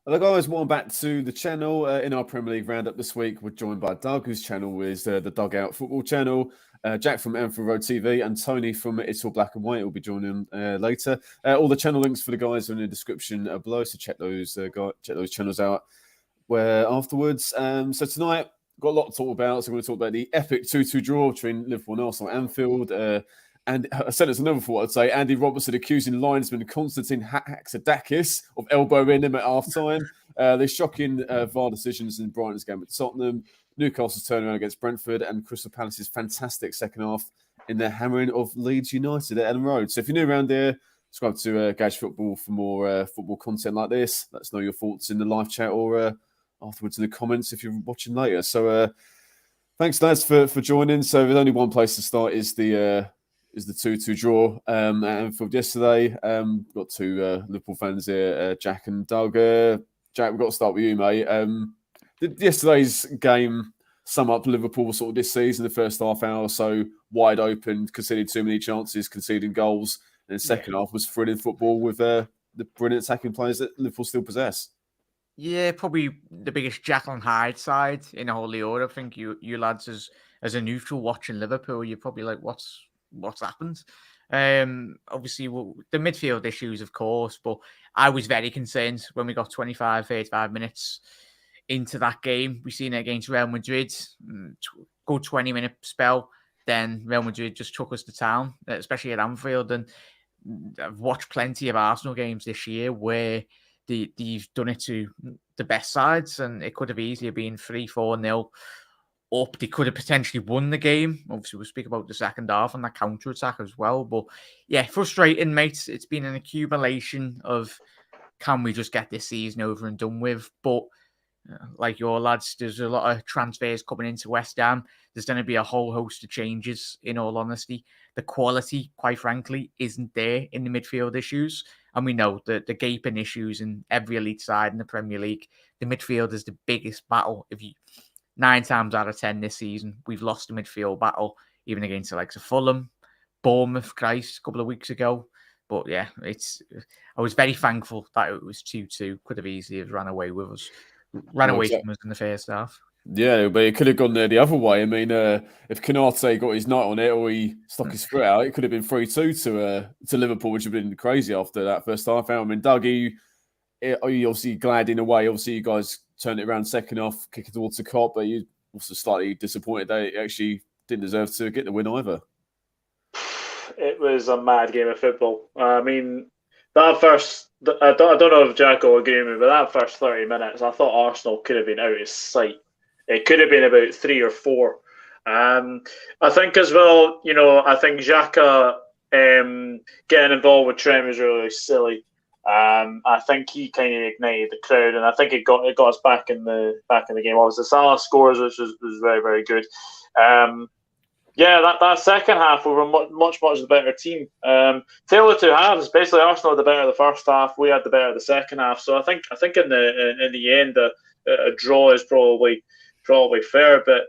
Hello guys, welcome back to the channel. In our Premier League roundup this week, we're joined by Doug, whose channel is the Dugout Football channel, Jack from Anfield Road TV, and Tony from It's All Black and White will be joining later. All the channel links for the guys are in the description below, so check those channels out afterwards. So tonight, got a lot to talk about. So we're going to talk about the epic 2-2 draw between Liverpool and Arsenal at Anfield. And I said it's another thought I'd say. Andy Robertson accusing linesman Constantine Hatzidakis of elbowing him at half-time. The shocking VAR decisions in Brighton's game at Tottenham. Newcastle's turnaround against Brentford and Crystal Palace's fantastic second half in their hammering of Leeds United at Ellen Road. So if you're new around here, subscribe to Gage Football for more football content like this. Let us know your thoughts in the live chat or afterwards in the comments if you're watching later. So thanks, lads, for joining. So there's only one place to start is the 2-2 draw at Anfield yesterday. Got two Liverpool fans here, Jack and Doug. Jack, we've got to start with you, mate. Did yesterday's game sum up Liverpool sort of this season? The first half hour or so wide open, conceded too many chances, conceding goals. And the second half was thrilling football with the brilliant attacking players that Liverpool still possess. Yeah, probably the biggest Jekyll and Hyde side in the whole league. I think you lads as a neutral watching Liverpool, you're probably like, what's happened? Obviously, the midfield issues, of course, but I was very concerned when we got 25, 35 minutes into that game. We seen it against Real Madrid, good 20-minute spell. Then Real Madrid just took us to town, especially at Anfield. And I've watched plenty of Arsenal games this year where they've done it to the best sides, and it could have easily been 3-4-0 up. They could have potentially won the game. Obviously, we'll speak about the second half and that counter-attack as well. But yeah, frustrating, mate. It's been an accumulation of, can we just get this season over and done with? But like your lads, there's a lot of transfers coming into West Ham. There's going to be a whole host of changes, in all honesty. The quality, quite frankly, isn't there in the midfield issues. And we know that the gaping issues in every elite side in the Premier League, the midfield is the biggest battle. 9 times out of 10 this season, we've lost the midfield battle, even against the likes of Fulham, Bournemouth, Christ, a couple of weeks ago. But yeah, I was very thankful that it was 2-2. Could have easily have ran away with us. Ran away from us in the first half. Yeah, but it could have gone the other way. I mean, if Canate got his night on it or he stuck his foot out, it could have been 3-2 to Liverpool, which would have been crazy after that first half hour. I mean, Doug, are you obviously glad in a way? Obviously, you guys turned it around second half, kicking towards the Kop, but you also slightly disappointed they actually didn't deserve to get the win either. It was a mad game of football. I mean, that first, I don't know if Jack will agree with me, but that first 30 minutes, I thought Arsenal could have been out of sight. It could have been about 3 or 4. I think as well, I think Xhaka getting involved with Trent was really silly. I think he kind of ignited the crowd, and I think it got us back in the game. Obviously, Salah scores, which was very, very good. That second half we were much the better team. Tale of two halves. Basically, Arsenal had the better of the first half. We had the better of the second half. So I think in the end, a draw is probably fair. But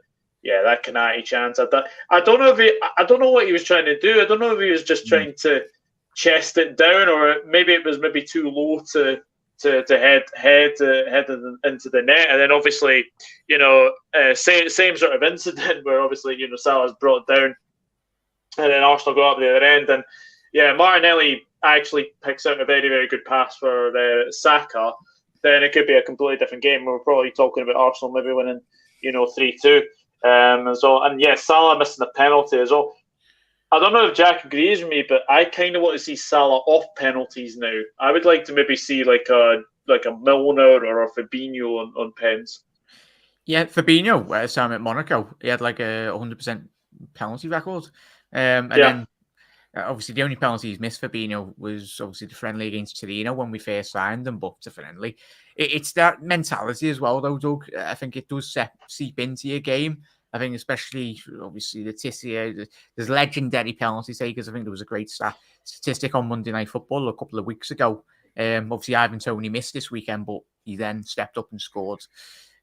yeah, that Canati chance. I don't know what he was trying to do. I don't know if he was just trying to chest it down, or maybe it was too low to head into the net. And then obviously, same sort of incident where obviously Salah's brought down, and then Arsenal go up the other end, and yeah, Martinelli actually picks out a very, very good pass for Saka. Then it could be a completely different game. We're probably talking about Arsenal maybe winning 3-2. And yeah, Salah missing the penalty as well. I don't know if Jack agrees with me, but I kind of want to see Salah off penalties now. I would like to maybe see like a Milner or a Fabinho on pens. Yeah, Fabinho, Sam at Monaco, he had like a 100% penalty record. Then obviously the only penalty he's missed, Fabinho, was obviously the friendly against Torino when we first signed them, but it's a friendly. It's that mentality as well, though, Doug. I think it does seep into your game. I think especially, obviously, the Tissier, there's legendary penalty takers. I think there was a great statistic on Monday Night Football a couple of weeks ago. Obviously, Ivan Toney missed this weekend, but he then stepped up and scored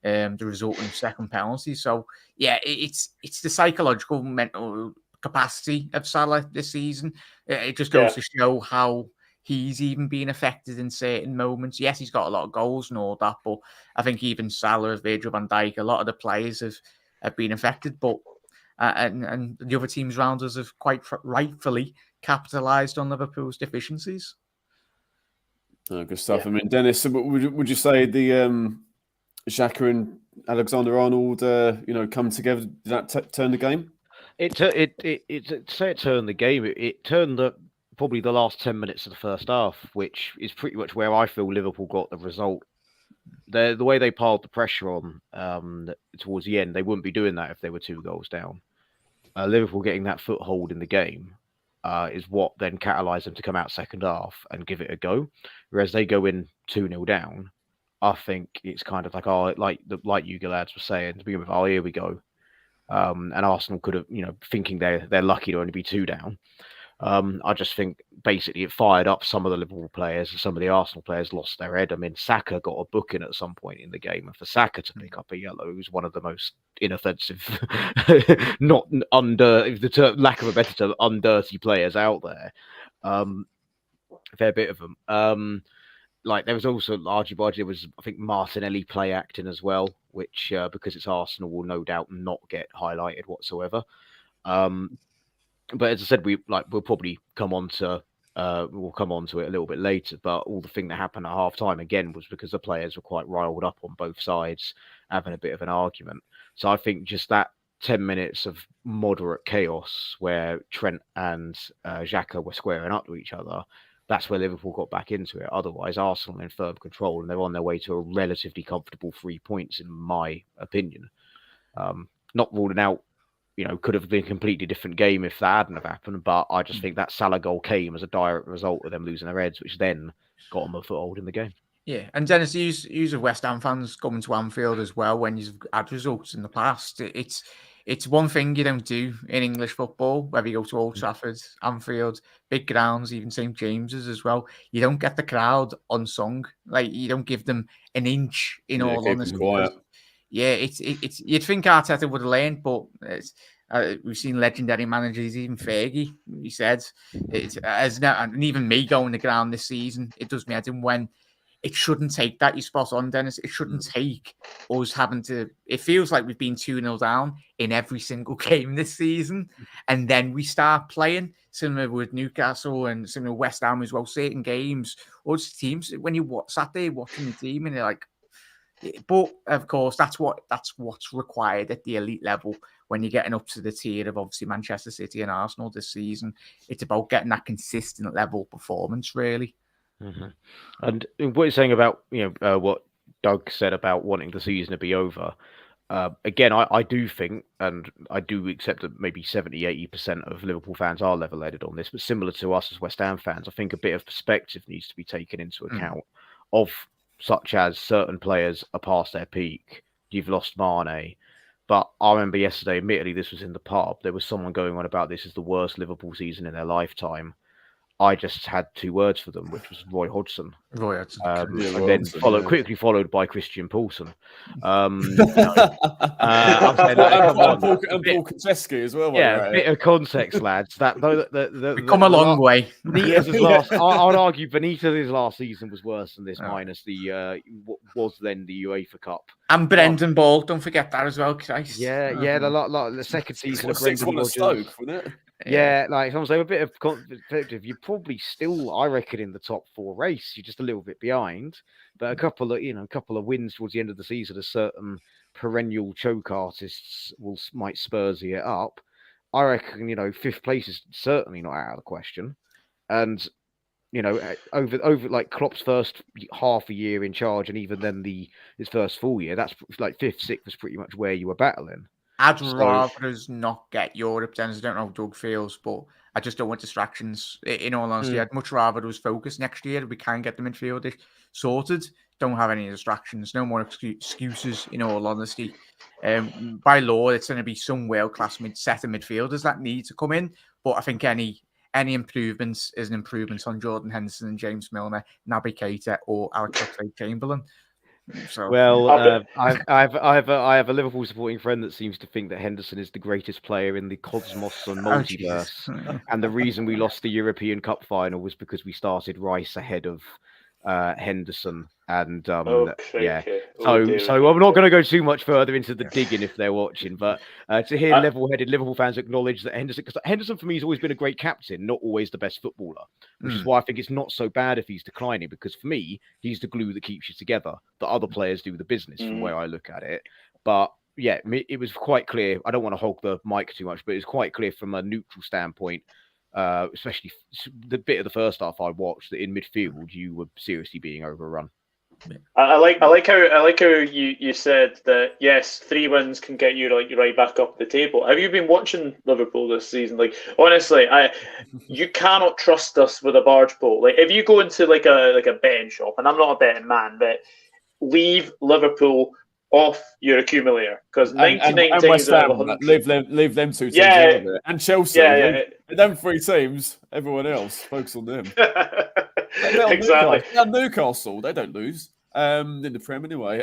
the resulting second penalty. So, yeah, it's the psychological, mental capacity of Salah this season. It just goes to show how he's even been affected in certain moments. Yes, he's got a lot of goals and all that, but I think even Salah, Virgil van Dijk, a lot of the players have been affected. But and the other teams around us have quite rightfully capitalised on Liverpool's deficiencies. Oh, good stuff. I mean, Dennis, would you say the Xhaka and Alexander-Arnold, come together? Did that turn the game? It turned the game. It turned probably the last 10 minutes of the first half, which is pretty much where I feel Liverpool got the result. The way they piled the pressure on towards the end, they wouldn't be doing that if they were 2 goals down. Liverpool getting that foothold in the game is what then catalysed them to come out second half and give it a go. Whereas they go in 2-0 down, I think it's kind of like, like you lads were saying to begin with, here we go. And Arsenal could have, thinking they're lucky to only be 2 down. I just think basically it fired up some of the Liverpool players, and some of the Arsenal players lost their head. I mean, Saka got a booking at some point in the game, and for Saka to pick up a yellow, who's one of the most inoffensive, not under the lack of a better term, undirty players out there. A fair bit of them. There was also there was, I think, Martinelli play acting as well, which because it's Arsenal will no doubt not get highlighted whatsoever. But as I said, we'll probably come on to it a little bit later. But all the thing that happened at half time again was because the players were quite riled up on both sides, having a bit of an argument. So I think just that 10 minutes of moderate chaos where Trent and Xhaka were squaring up to each other, that's where Liverpool got back into it. Otherwise, Arsenal in firm control, and they're on their way to a relatively comfortable 3 points, in my opinion. Not ruling out, could have been a completely different game if that hadn't have happened. But I just think that Salah goal came as a direct result of them losing their heads, which then got them a foothold in the game. Yeah, and Dennis, you West Ham fans coming to Anfield as well when you've had results in the past. It's one thing you don't do in English football, whether you go to Old Trafford, Anfield, big grounds, even St. James's as well. You don't get the crowd unsung. You don't give them an inch, in all honesty. Yeah, it's you'd think Arteta would have learned, but we've seen legendary managers, even Fergie, he said, and even me going the ground this season, it does me head in when it shouldn't take that. You're spot on, Dennis. It shouldn't take us having to. It feels like we've been 2-0 down in every single game this season, and then we start playing. Similar with Newcastle and similar with West Ham as well. Certain games or just teams when you sat there watching the team and you're like. But of course, that's what's required at the elite level when you're getting up to the tier of obviously Manchester City and Arsenal this season. It's about getting that consistent level performance, really. Mm-hmm. And what you're saying about what Doug said about wanting the season to be over. Again, I do think, and I do accept that maybe 70-80% of Liverpool fans are level-headed on this, but similar to us as West Ham fans, I think a bit of perspective needs to be taken into account of such as certain players are past their peak. You've lost Mane. But I remember yesterday, admittedly, this was in the pub, there was someone going on about this is the worst Liverpool season in their lifetime. I just had 2 words for them, which was Roy Hodgson. Quickly followed by Christian Poulsen. And Paul Konchesky as well. Yeah, a bit of context, lads. We've come a long way. Benitez's last, I'd argue Benitez's last season was worse than this, minus the what was then the UEFA Cup. And Brendan Ball, don't forget that as well, Christ. The second season of Brendan Rodgers. Stoke, wasn't it? Yeah, like I'm saying, a bit of perspective. You're probably still, I reckon, in the top 4 race. You're just a little bit behind, but a couple of wins towards the end of the season, as certain perennial choke artists might Spursy it up. I reckon 5th place is certainly not out of the question, and over like Klopp's first half a year in charge, and even then his first full year, that's like 5th, 6th was pretty much where you were battling. I'd rather us not get Europe, Dennis. I don't know how Doug feels, but I just don't want distractions. In all honesty, I'd much rather us focus next year. We can get the midfield sorted. Don't have any distractions. No more excuses, in all honesty. By law, it's going to be some world-class set of midfielders that need to come in. But I think any improvements is an improvement on Jordan Henderson and James Milner, Naby Keita or Alex Oxlade-Chamberlain. So Well, I have a Liverpool supporting friend that seems to think that Henderson is the greatest player in the cosmos and multiverse, and the reason we lost the European Cup final was because we started Rice ahead of Henderson, and yeah. So I'm not going to go too much further into the digging if they're watching, but to hear level-headed Liverpool fans acknowledge that Henderson, because Henderson for me has always been a great captain, not always the best footballer, which is why I think it's not so bad if he's declining, because for me, he's the glue that keeps you together. The other players do the business from where I look at it. But yeah, it was quite clear. I don't want to hog the mic too much, but it's quite clear from a neutral standpoint, especially the bit of the first half I watched, that in midfield you were seriously being overrun. I like how you said that yes, 3 wins can get you right back up the table. Have you been watching Liverpool this season? Like honestly, you cannot trust us with a barge pole. Like if you go into like a betting shop, and I'm not a betting man, but leave Liverpool off your accumulator, because 99 times out of 100, leave them 2 teams out of it, and Chelsea. Them 3 teams. Everyone else, focus on them. Exactly. Newcastle, they don't lose in the Prem anyway.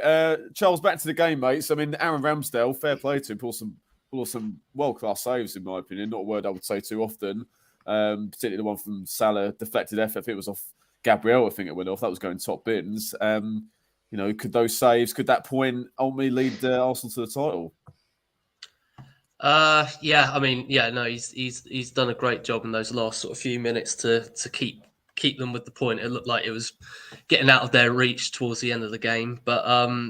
Charles, back to the game, mates. I mean, Aaron Ramsdale, fair play to him, pulled some world-class saves, in my opinion. Not a word I would say too often. Particularly the one from Salah, deflected effort. I think it was off Gabriel. I think it went off. That was going top bins. Could those saves, could that point ultimately lead Arsenal to the title? He's done a great job in those last sort of few minutes to keep them with the point. It looked like it was getting out of their reach towards the end of the game, a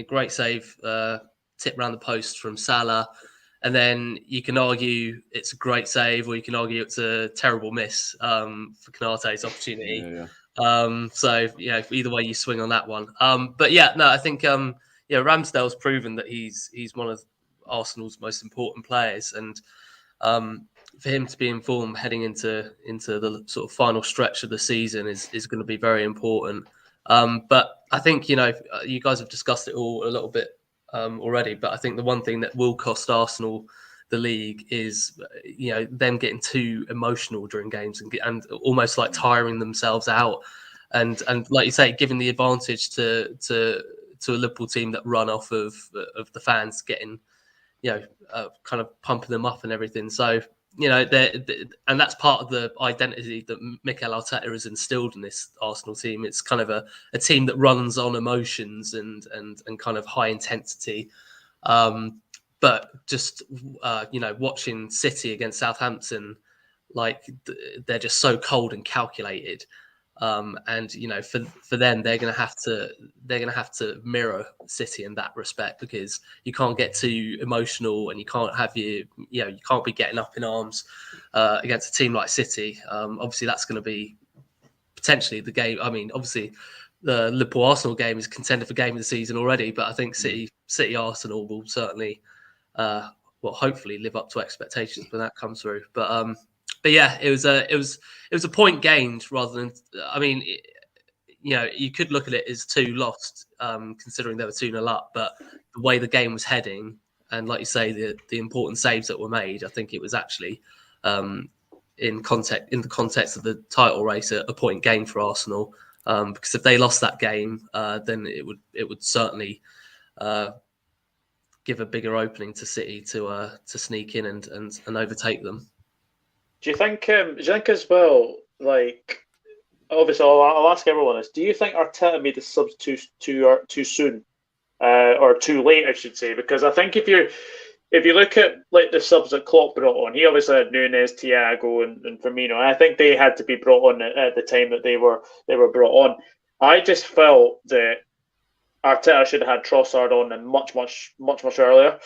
great save, tip round the post from Salah, and then you can argue it's a great save, or you can argue it's a terrible miss for Konate's opportunity. Either way you swing on that one. I think Ramsdale's proven that he's one of Arsenal's most important players, and for him to be in form heading into the sort of final stretch of the season is going to be very important. But I think, you guys have discussed it all a little bit already, but I think the one thing that will cost Arsenal the league is, them getting too emotional during games and almost like tiring themselves out. And like you say, giving the advantage to a Liverpool team that run off of the fans getting, kind of pumping them up and everything. So, and that's part of the identity that Mikel Arteta has instilled in this Arsenal team. It's kind of a team that runs on emotions and kind of high intensity. But just, watching City against Southampton, like they're just so cold and calculated. For them, they're going to have to mirror City in that respect, because you can't get too emotional, and you can't have you can't be getting up in arms against a team like City. Obviously, that's going to be potentially the game. I mean, obviously, the Liverpool Arsenal game is contender for game of the season already, but I think City Arsenal will certainly, hopefully live up to expectations when that comes through. But yeah, it was a point gained rather than. I mean, you could look at it as 2 lost, considering they were 2-0 up. But the way the game was heading, and like you say, the important saves that were made, I think it was actually in the context of the title race, a point gain for Arsenal. Because if they lost that game, then it would certainly give a bigger opening to City to sneak in and overtake them. Do you think as well, like, obviously I'll ask everyone this, do you think Arteta made the subs too soon, or too late, I should say? Because I think if you look at like the subs that Klopp brought on, he obviously had Núñez, Thiago and Firmino, and I think they had to be brought on at the time that they were brought on. I just felt that Arteta should have had Trossard on and much earlier.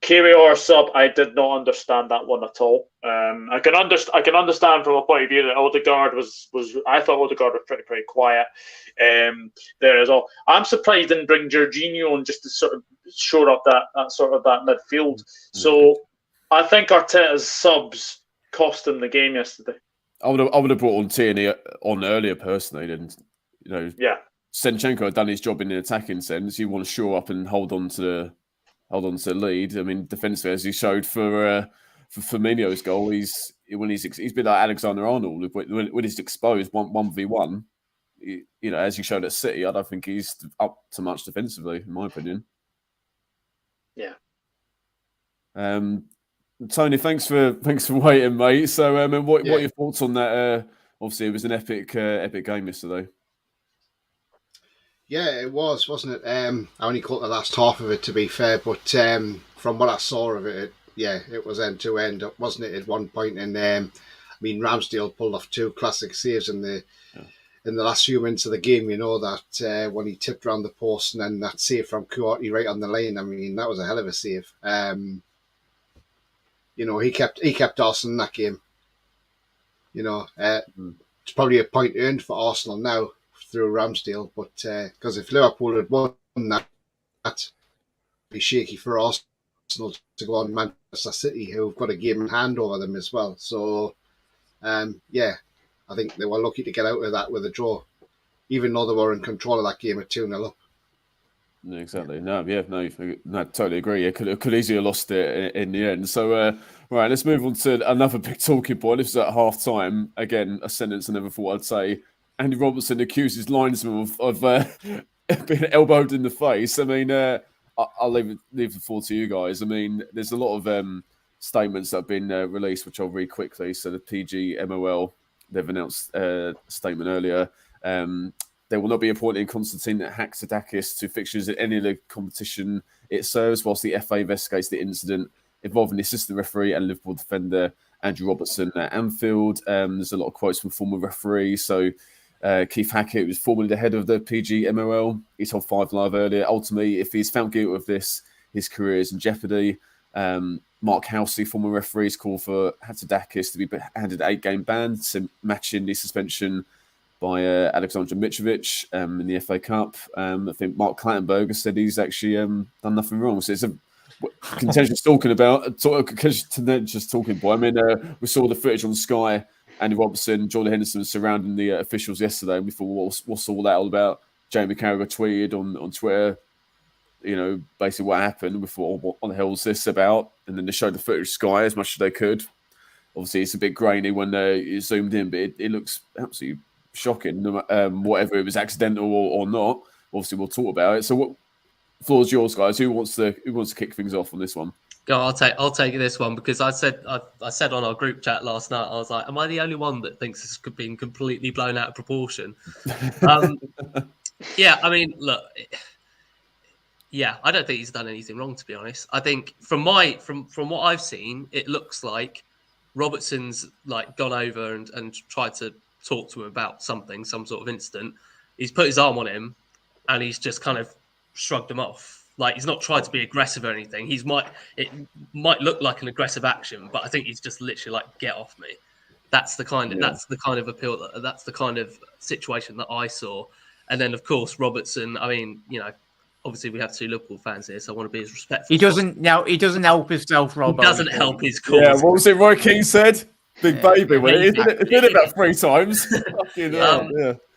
Kirior sub, I did not understand that one at all. I can understand from a point of view that Odegaard was I thought Odegaard was pretty quiet there as well. I'm surprised he didn't bring Jorginho on just to sort of shore up that midfield. So I think Arteta's subs cost him the game yesterday. I would have brought on Tierney on earlier personally, and Zinchenko had done his job in the attacking sense. You want to shore up and hold on to the lead. I mean, defensively, as he showed for Firmino's goal, he's been like Alexander-Arnold when he's exposed 1v1. as you showed at City, I don't think he's up to much defensively, in my opinion. Yeah. Tony, thanks for waiting, mate. So, what are your thoughts on that? Obviously, it was an epic game yesterday. Yeah, it was, wasn't it? I only caught the last half of it, to be fair, but from what I saw of it, it was end to end, wasn't it? At one point, and Ramsdale pulled off 2 classic saves in the last few minutes of the game. That when he tipped around the post, and then that save from Kuati right on the lane. I mean, that was a hell of a save. He kept Arsenal in that game. It's probably a point earned for Arsenal now through Ramsdale, but because if Liverpool had won that, it'd be shaky for Arsenal to go on Manchester City, who've got a game in hand over them as well. So, I think they were lucky to get out of that with a draw, even though they were in control of that game at 2-0 up. No, exactly. No, totally agree. Could easily have lost it in the end. So, right, let's move on to another big talking point. This is at half time. Again, a sentence I never thought I'd say. Andy Robertson accuses linesman of being elbowed in the face. I mean, I'll leave the floor to you guys. I mean, there's a lot of statements that have been released, which I'll read quickly. So the PGMOL, they've announced a statement earlier. They will not be appointing Constantine Hatzidakis to fixtures at any league competition it serves, whilst the FA investigates the incident involving the assistant referee and Liverpool defender Andrew Robertson at Anfield. There's a lot of quotes from former referees. So Keith Hackett, who was formerly the head of the PGMOL, he told 5 Live earlier, ultimately, if he's found guilty of this, his career is in jeopardy. Mark Housey, former referee, has called for Hatzidakis to be handed an 8-game ban, matching the suspension by Alexander Mitrovic in the FA Cup. I think Mark Clattenburg has said he's actually done nothing wrong. So it's a contentious talking point. I mean, we saw the footage on Sky, Andy Robertson, Jordan Henderson surrounding the officials yesterday, and we thought, what's all that all about? Jamie Carragher tweeted on Twitter, basically what happened. We thought, what the hell is this about? And then they showed the footage of Sky as much as they could. Obviously, it's a bit grainy when they zoomed in, but it looks absolutely shocking, whatever it was accidental or not. Obviously, we'll talk about it. So, what floor's yours, guys? Who wants to kick things off on this one? Go, I'll take this one because I said on our group chat last night, I was like, am I the only one that thinks this could be completely blown out of proportion? Yeah, I mean, look, I don't think he's done anything wrong, to be honest. I think from what I've seen, it looks like Robertson's gone over and tried to talk to him about some sort of incident. He's put his arm on him and he's just kind of shrugged him off. He's not tried to be aggressive or anything. It might look like an aggressive action, but I think he's just literally get off me. That's the kind of appeal. That's the kind of situation that I saw. And then of course Robertson. I mean, obviously we have 2 Liverpool fans here, so I want to be as respectful. He doesn't help himself, Rob. He doesn't help his cause. Yeah, what was it Roy Keane said? Big baby, it did it about 3 times.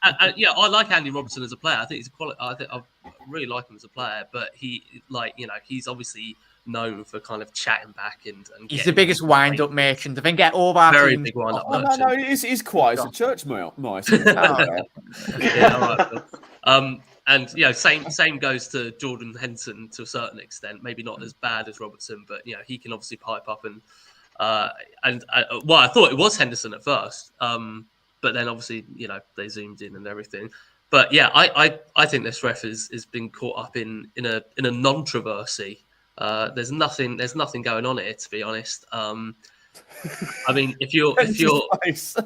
I like Andy Robertson as a player. I think he's a quality. I really like him as a player, but he's obviously known for kind of chatting back and he's the biggest wind-up merchant. I think all of our very teams... big wind-up merchant. No, he's quiet as a church mouse. And same goes to Jordan Henderson to a certain extent. Maybe not as bad as Robertson, but he can obviously pipe up and I thought it was Henderson at first, but then obviously they zoomed in and everything. But yeah, I think this ref has been caught up in a non-controversy. There's nothing going on here, to be honest. I mean, if you're non-controversy.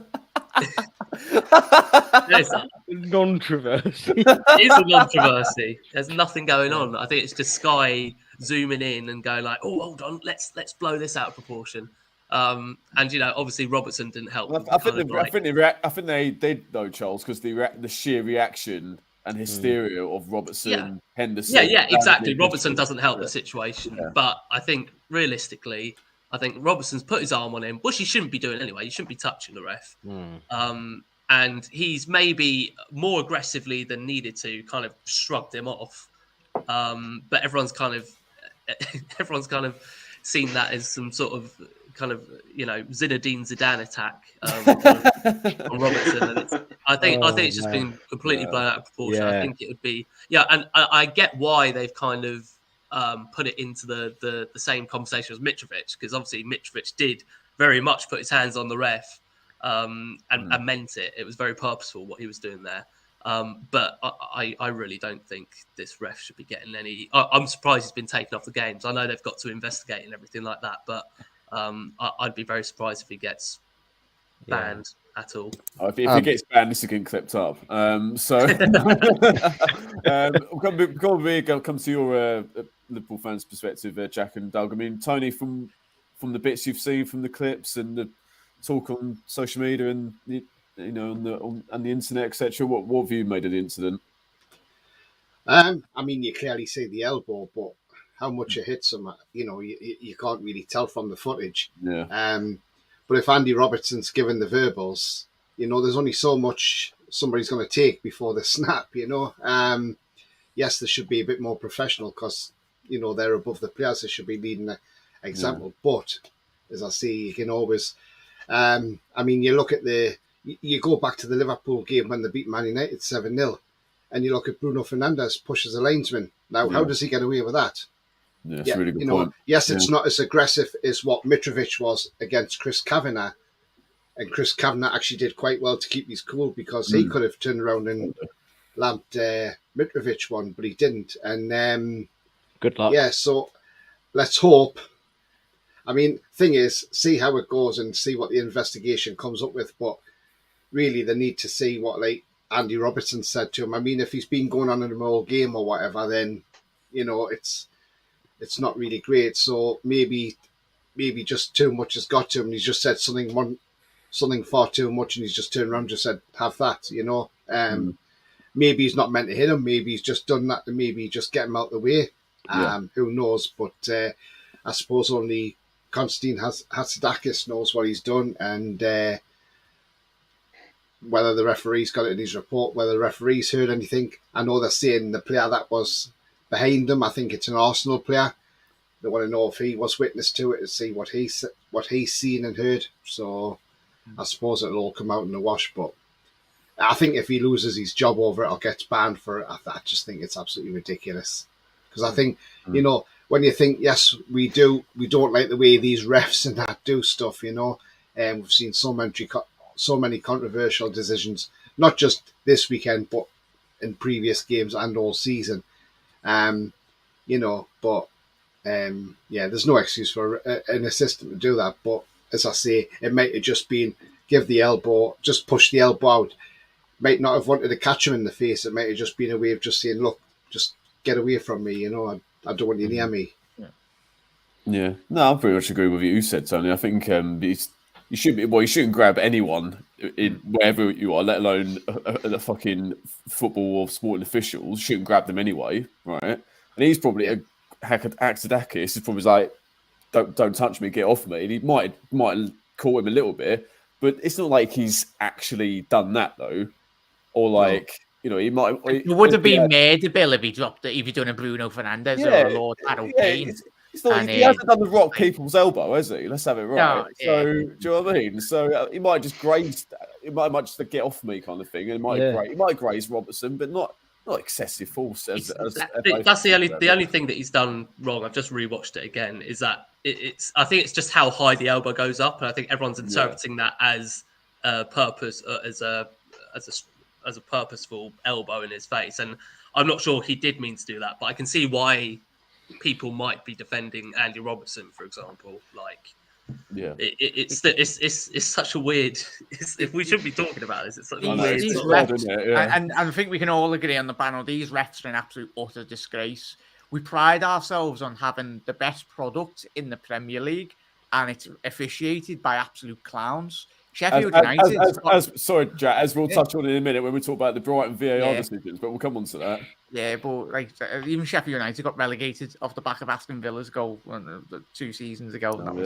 It is a non-controversy. There's nothing going on. I think it's just Sky zooming in and going oh, hold on, let's blow this out of proportion. And obviously Robertson didn't help. I think they did though, Charles, because the sheer reaction and hysteria of Robertson, Henderson. Yeah, exactly. Robertson doesn't help the situation, but I think realistically, Robertson's put his arm on him, which he shouldn't be doing anyway. You shouldn't be touching the ref. And he's maybe more aggressively than needed to kind of shrugged him off. But everyone's kind of seen that as some sort of kind of Zinedine Zidane attack on Robertson, and I think it's just been completely blown out of proportion. I think it would be and I get why they've kind of put it into the same conversation as Mitrovic, because obviously Mitrovic did very much put his hands on the ref and meant it. It was very purposeful what he was doing there. But I really don't think this ref should be getting any. I'm surprised he's been taken off the games. I know they've got to investigate and everything like that, but I'd be very surprised if he gets banned at all. If he gets banned, this is getting clipped up. So come to your Liverpool fans' perspective, Jack and Doug. I mean, Tony, from the bits you've seen from the clips and the talk on social media and on the internet, etc. What have you made of the incident? I mean, you clearly see the elbow, but how much it hits him, you can't really tell from the footage. Yeah. But if Andy Robertson's given the verbals, there's only so much somebody's going to take before the snap. Yes, they should be a bit more professional because they're above the players. They should be leading an example. Yeah. But as I say, you can always. You look at you go back to the Liverpool game when they beat Man United 7-0, and you look at Bruno Fernandes pushes a linesman. Now, how does he get away with that? Yeah, that's a really good point. Yes, it's not as aggressive as what Mitrovic was against Chris Kavanagh, and Chris Kavanagh actually did quite well to keep his cool because he could have turned around and lamped Mitrovic one, but he didn't. And good luck. Yeah, so let's hope. I mean, thing is, see how it goes and see what the investigation comes up with. But really, they need to see what Andy Robertson said to him. I mean, if he's been going on in the whole game or whatever, then it's not really great. So maybe just too much has got to him. And he's just said something far too much, and he's just turned around and just said, "Have that," Maybe he's not meant to hit him. Maybe he's just done that to maybe just get him out of the way. Who knows? But I suppose only Constantine Hatzidakis knows what he's done, and whether the referee's got it in his report, whether the referee's heard anything. I know they're saying the player that was behind them, I think it's an Arsenal player. They want to know if he was witness to it and see what he's seen and heard. So I suppose it'll all come out in the wash. But I think if he loses his job over it or gets banned for it, I just think it's absolutely ridiculous. Because I think, when you think, yes, we don't like the way these refs and that do stuff, and we've seen so many controversial decisions, not just this weekend, but in previous games and all season. There's no excuse for an assistant to do that. But as I say, it might have just been give the elbow, just push the elbow out. Might not have wanted to catch him in the face. It might have just been a way of just saying, look, just get away from me. I don't want you near me. Yeah. No, I pretty much agree with what you said, Tony. I think you shouldn't grab anyone wherever you are, let alone the fucking football or sporting officials. You shouldn't grab them anyway, right? And he's probably Hatzidakis is probably like, don't touch me, get off me. And he might caught him a little bit, but it's not like he's actually done that though, or he might. It would have been made a bill if he dropped it, if he'd done a Bruno Fernandes or a Lord Harold Kane. It's not, he hasn't done the rock people's elbow, has he? Let's have it right. No, so, do you know what I mean? So he might just graze. It might just get off me kind of thing. And he might graze Robertson, but not excessive force. That's the only thing that he's done wrong. I've just rewatched it again. Is that I think it's just how high the elbow goes up, and I think everyone's interpreting that as a purpose, as a purposeful elbow in his face. And I'm not sure he did mean to do that, but I can see why people might be defending Andy Robertson, for example. It's such a weird. If we shouldn't be talking about this, it's such a weird. And I think we can all agree on the panel. These refs are an absolute utter disgrace. We pride ourselves on having the best product in the Premier League, and it's officiated by absolute clowns. Sheffield United. Sorry, Jack, as we'll touch on in a minute when we talk about the Brighton VAR decisions, but we'll come on to that. Yeah, but even Sheffield United got relegated off the back of Aston Villa's goal 2 seasons ago. And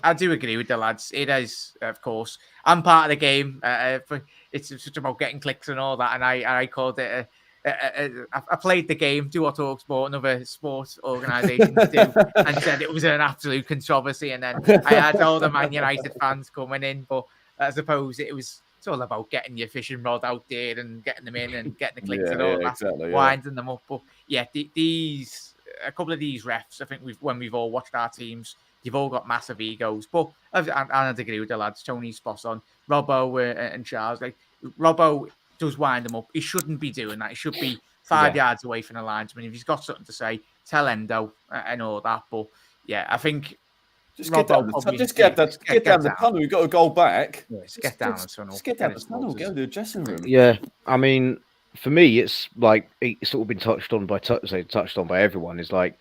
I do agree with the lads. It is, of course, I'm part of the game. It's just about getting clicks and all that, and I called it I played the game, do what TalkSport and other sports organisations do, and said it was an absolute controversy. And then I had all the Man United fans coming in, but I suppose it's all about getting your fishing rod out there and getting them in and getting the clicks and all that, exactly, winding them up. But yeah, a couple of these refs, I think when we've all watched our teams, you've all got massive egos. But I'd agree with the lads. Tony's spot on. Robbo and Charles, like Robbo does wind them up. He shouldn't be doing that. He should be 5 yards away from the linesman. If he's got something to say, tell Endo and all that. But yeah, I think just get down the tunnel. You've got to go back. Yeah, get down the tunnel. Just get down the tunnel. Go to the dressing room. Yeah, I mean, for me, it's like it's sort of been touched on by everyone. Is like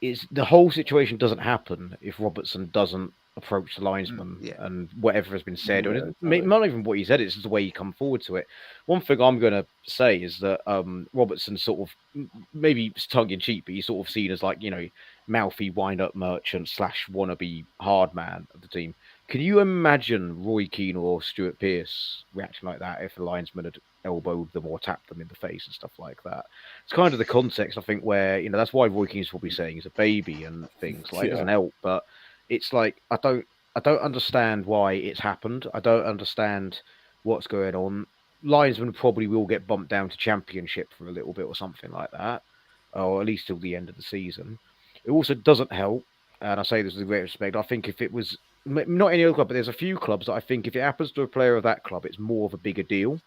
it's the whole situation doesn't happen if Robertson doesn't approach the linesman and whatever has been said, or not even what he said, it's just the way you come forward to it. One thing I'm going to say is that Robertson sort of, maybe tongue in cheek, but he's sort of seen as like, mouthy wind-up merchant / wannabe hard man of the team. Can you imagine Roy Keane or Stuart Pearce reacting like that if the linesman had elbowed them or tapped them in the face and stuff like that? It's kind of the context, I think, where, that's why Roy Keane's probably saying he's a baby and things like doesn't help, but it's like I don't understand why it's happened. I don't understand what's going on. Linesman probably will get bumped down to Championship for a little bit or something like that, or at least till the end of the season. It also doesn't help, and I say this with great respect. I think if it was not any other club, but there's a few clubs that I think if it happens to a player of that club, it's more of a bigger deal.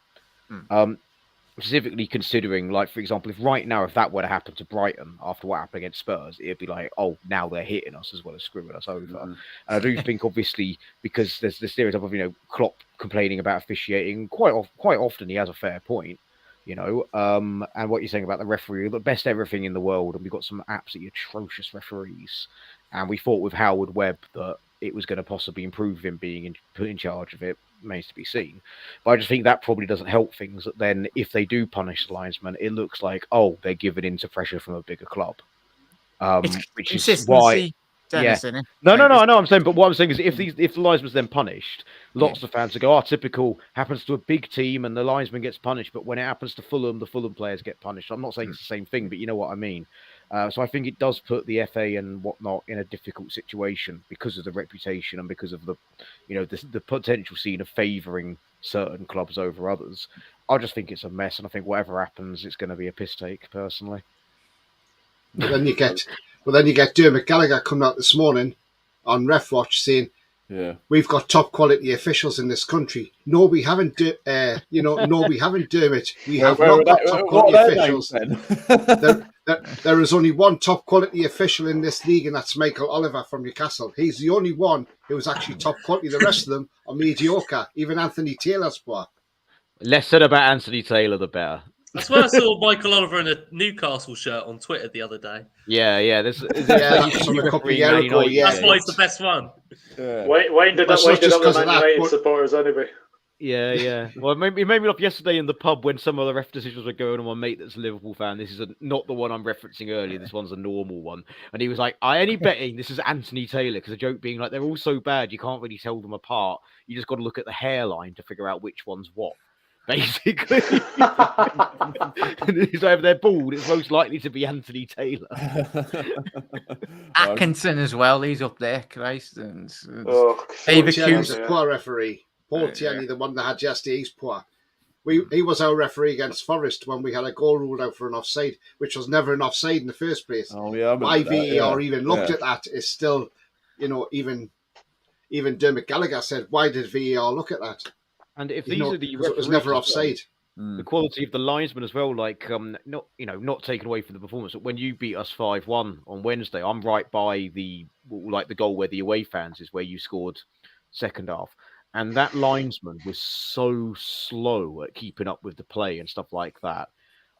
Specifically considering, like, for example, if that were to happen to Brighton after what happened against Spurs, it'd be like, oh, now they're hitting us as well as screwing us over. And I do think, obviously, because there's the stereotype of, Klopp complaining about officiating, quite often he has a fair point, and what you're saying about the referee, the best everything in the world, and we've got some absolutely atrocious referees. And we thought with Howard Webb that it was going to possibly improve him being put in charge of it. Remains to be seen. But I just think that probably doesn't help things. That then, if they do punish the linesman, it looks like, oh, they're giving in to pressure from a bigger club. Which is why... Dennis, isn't it? No, I know. I'm saying, but what I'm saying is, if the linesman's then punished, lots of fans will go, typical, happens to a big team and the linesman gets punished, but when it happens to Fulham, the Fulham players get punished. I'm not saying it's the same thing, but you know what I mean. So I think it does put the FA and whatnot in a difficult situation because of the reputation and because of the, the potential scene of favouring certain clubs over others. I just think it's a mess, and I think whatever happens, it's going to be a piss take, personally. But then you get Dermot Gallagher coming out this morning on Ref Watch saying, we've got top quality officials in this country. No, we haven't, no, we haven't, Dermot. We have not got top quality officials. There is only one top quality official in this league, and that's Michael Oliver from Newcastle. He's the only one who is actually top quality. The rest of them are mediocre. Even Anthony Taylor's poor. Less said about Anthony Taylor, the better. That's why I saw Michael Oliver in a Newcastle shirt on Twitter the other day. Yeah. That's why he's the best one. Winded up the Man United supporters anyway. Yeah. Well, it made me laugh yesterday in the pub when some of the ref decisions were going on. My mate that's a Liverpool fan, this is not the one I'm referencing earlier, this one's a normal one. And he was like, I only betting this is Anthony Taylor, because the joke being like, they're all so bad, you can't really tell them apart. You just got to look at the hairline to figure out which one's what. Basically, so if they're bald, it's most likely to be Anthony Taylor. Atkinson as well, he's up there, Christ. And David Hughes, a poor referee. Paul Tierney, the one that had yesterday, he's poor. He was our referee against Forest when we had a goal ruled out for an offside, which was never an offside in the first place. Oh yeah, why VAR even looked at that is still, even Dermot Gallagher said, why did VAR look at that? And if these are the referees, it was never offside. The quality of the linesman as well, like not taken away from the performance. But when you beat us 5-1 on Wednesday, I'm right by the goal where the away fans is, where you scored second half, and that linesman was so slow at keeping up with the play and stuff like that.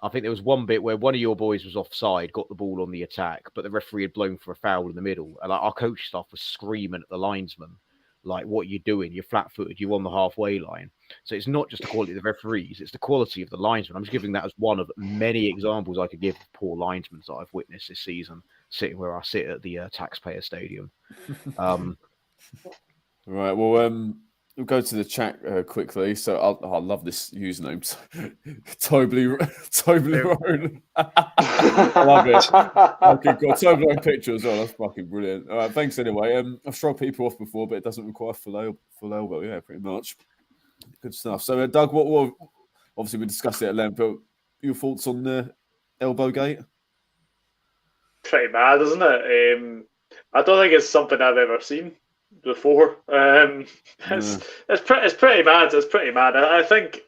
I think there was one bit where one of your boys was offside, got the ball on the attack, but the referee had blown for a foul in the middle, and our coach staff was screaming at the linesman. Like, what are you doing? You're flat-footed. You're on the halfway line. So it's not just the quality of the referees. It's the quality of the linesmen. I'm just giving that as one of many examples I could give of poor linesmen that I've witnessed this season, sitting where I sit at the taxpayer stadium. Right. Well, we'll go to the chat quickly. So I love this username, Toblerone. I love it. Okay, got Toblerone picture as well. That's fucking brilliant. All right, thanks anyway. I've shrugged people off before, but it doesn't require full elbow. Yeah, pretty much. Good stuff. So, Doug, what obviously we discussed it at length, but your thoughts on the elbow gate? Pretty mad, isn't it? I don't think it's something I've ever seen before. It's pretty mad. It's pretty mad. I think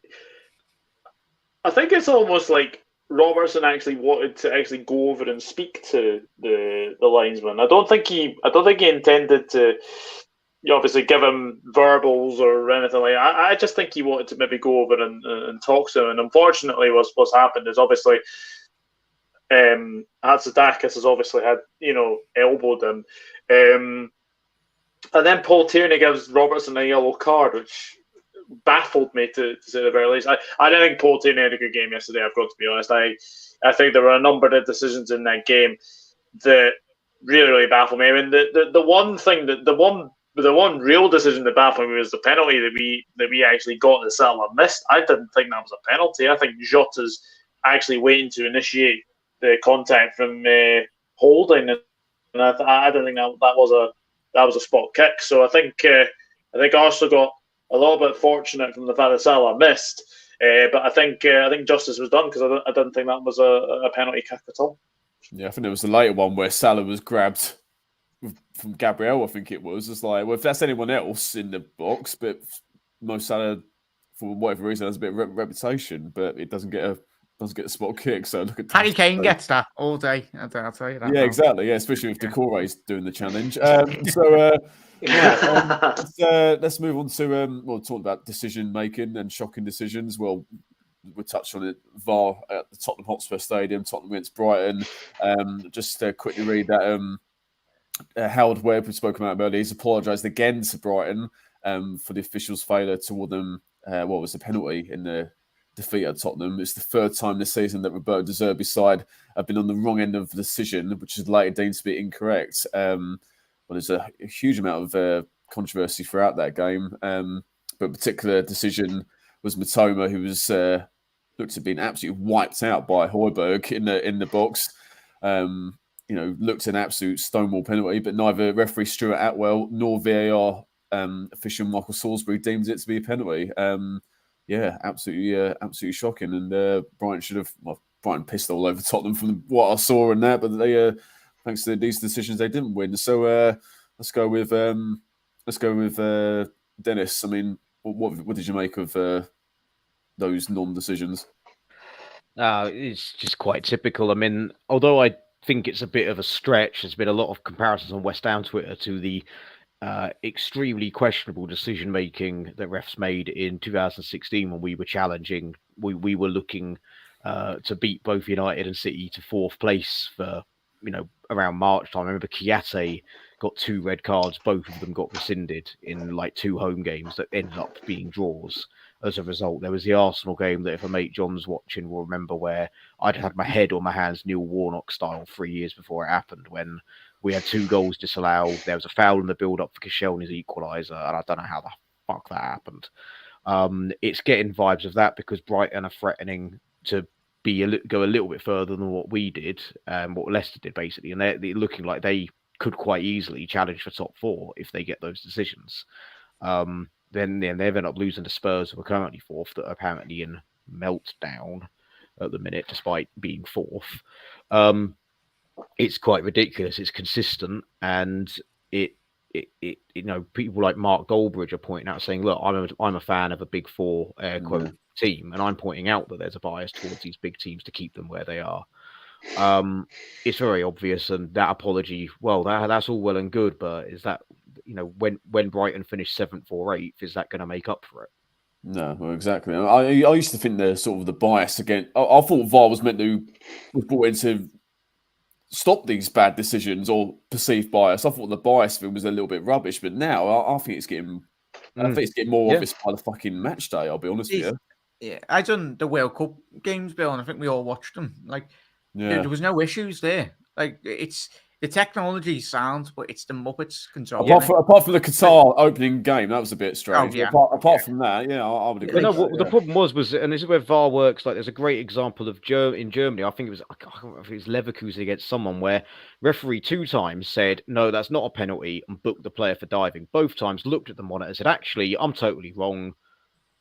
it's almost like Robertson actually wanted to actually go over and speak to the linesman. I don't think he intended to obviously give him verbals or anything like that. I just think he wanted to maybe go over and talk to him. And unfortunately, what's happened is obviously Hatzidakis has obviously had, elbowed him. And then Paul Tierney gives Robertson a yellow card, which baffled me to say the very least. I didn't think Paul Tierney had a good game yesterday, I've got to be honest. I think there were a number of decisions in that game that really baffled me. I mean, the one real decision that baffled me was the penalty that we actually got that Salah missed. I didn't think that was a penalty. I think Jota's actually waiting to initiate the contact from holding, and I don't think that was a spot kick. So I think Arsenal got a little bit fortunate from the fact that Salah missed, but I think justice was done because I didn't think that was a penalty kick at all. Yeah, I think there was the later one where Salah was grabbed from Gabriel. I think it was. It's like, well, if that's anyone else in the box, but Mo Salah, for whatever reason, has a bit of reputation, but it doesn't get a spot kick. So look at Harry Kane gets that all day. I'll tell you that. Yeah, exactly. Yeah, especially if Decore's doing the challenge. Let's move on to talk about decision making and shocking decisions. Well, we touched on it. VAR at the Tottenham Hotspur Stadium, Tottenham against Brighton. Just quickly read that. Howard Webb, we spoke about earlier, he's apologised again to Brighton for the officials' failure to award them what was the penalty in the defeat at Tottenham. It's the third time this season that Roberto De Zerbi's side have been on the wrong end of the decision, which is later deemed to be incorrect. Well, there's a huge amount of controversy throughout that game, but a particular decision was Matoma, who was looked to have been absolutely wiped out by Højbjerg in the box. Looked an absolute stonewall penalty, but neither referee Stuart Atwell nor VAR official Michael Salisbury deemed it to be a penalty. Absolutely shocking. And Brighton pissed all over Tottenham from what I saw in that, but they, thanks to these decisions, they didn't win. So let's go with Dennis. I mean, what did you make of those non-decisions? It's just quite typical. I mean, although I think it's a bit of a stretch, there's been a lot of comparisons on West Ham Twitter to the extremely questionable decision making that refs made in 2016 when we were challenging. We were looking to beat both United and City to fourth place for around March time. I remember Kiate got 2 red cards, both of them got rescinded in like 2 home games that ended up being draws. As a result, there was the Arsenal game that if a mate John's watching will remember, where I'd had my head on my hands Neil Warnock style 3 years before it happened, when we had 2 goals disallowed. There was a foul in the build-up for Koscielny's equaliser, and I don't know how the fuck that happened. It's getting vibes of that because Brighton are threatening to go a little bit further than what we did, what Leicester did basically, and they're looking like they could quite easily challenge for top 4 if they get those decisions. Then they ended up losing to Spurs, who are currently 4th, that are apparently in meltdown at the minute, despite being 4th. It's quite ridiculous. It's consistent, and it people like Mark Goldbridge are pointing out, saying, "Look, I'm a fan of a Big 4 air quote team, and I'm pointing out that there's a bias towards these big teams to keep them where they are." It's very obvious, and that apology, well, that's all well and good, but is that when Brighton finished 7th or 8th, is that going to make up for it? No, well, exactly. I used to think the bias again. I thought VAR was brought in to stop these bad decisions or perceived bias. I thought the bias thing was a little bit rubbish, but now I think it's getting more obvious by the fucking match day. I'll be honest with you. Yeah, I done the World Cup games, Bill, and I think we all watched them. Like, there was no issues there. Like, it's the technology sounds, but it's the Muppets controlling. Apart from the Qatar opening game, that was a bit strange. Oh, yeah. Apart from that, I would agree. No, with that, what the problem was, and this is where VAR works. Like, there's a great example of in Germany. I think I can't remember if it was Leverkusen against someone where referee 2 times said, "No, that's not a penalty," and booked the player for diving. Both times looked at the monitor and said, "Actually, I'm totally wrong."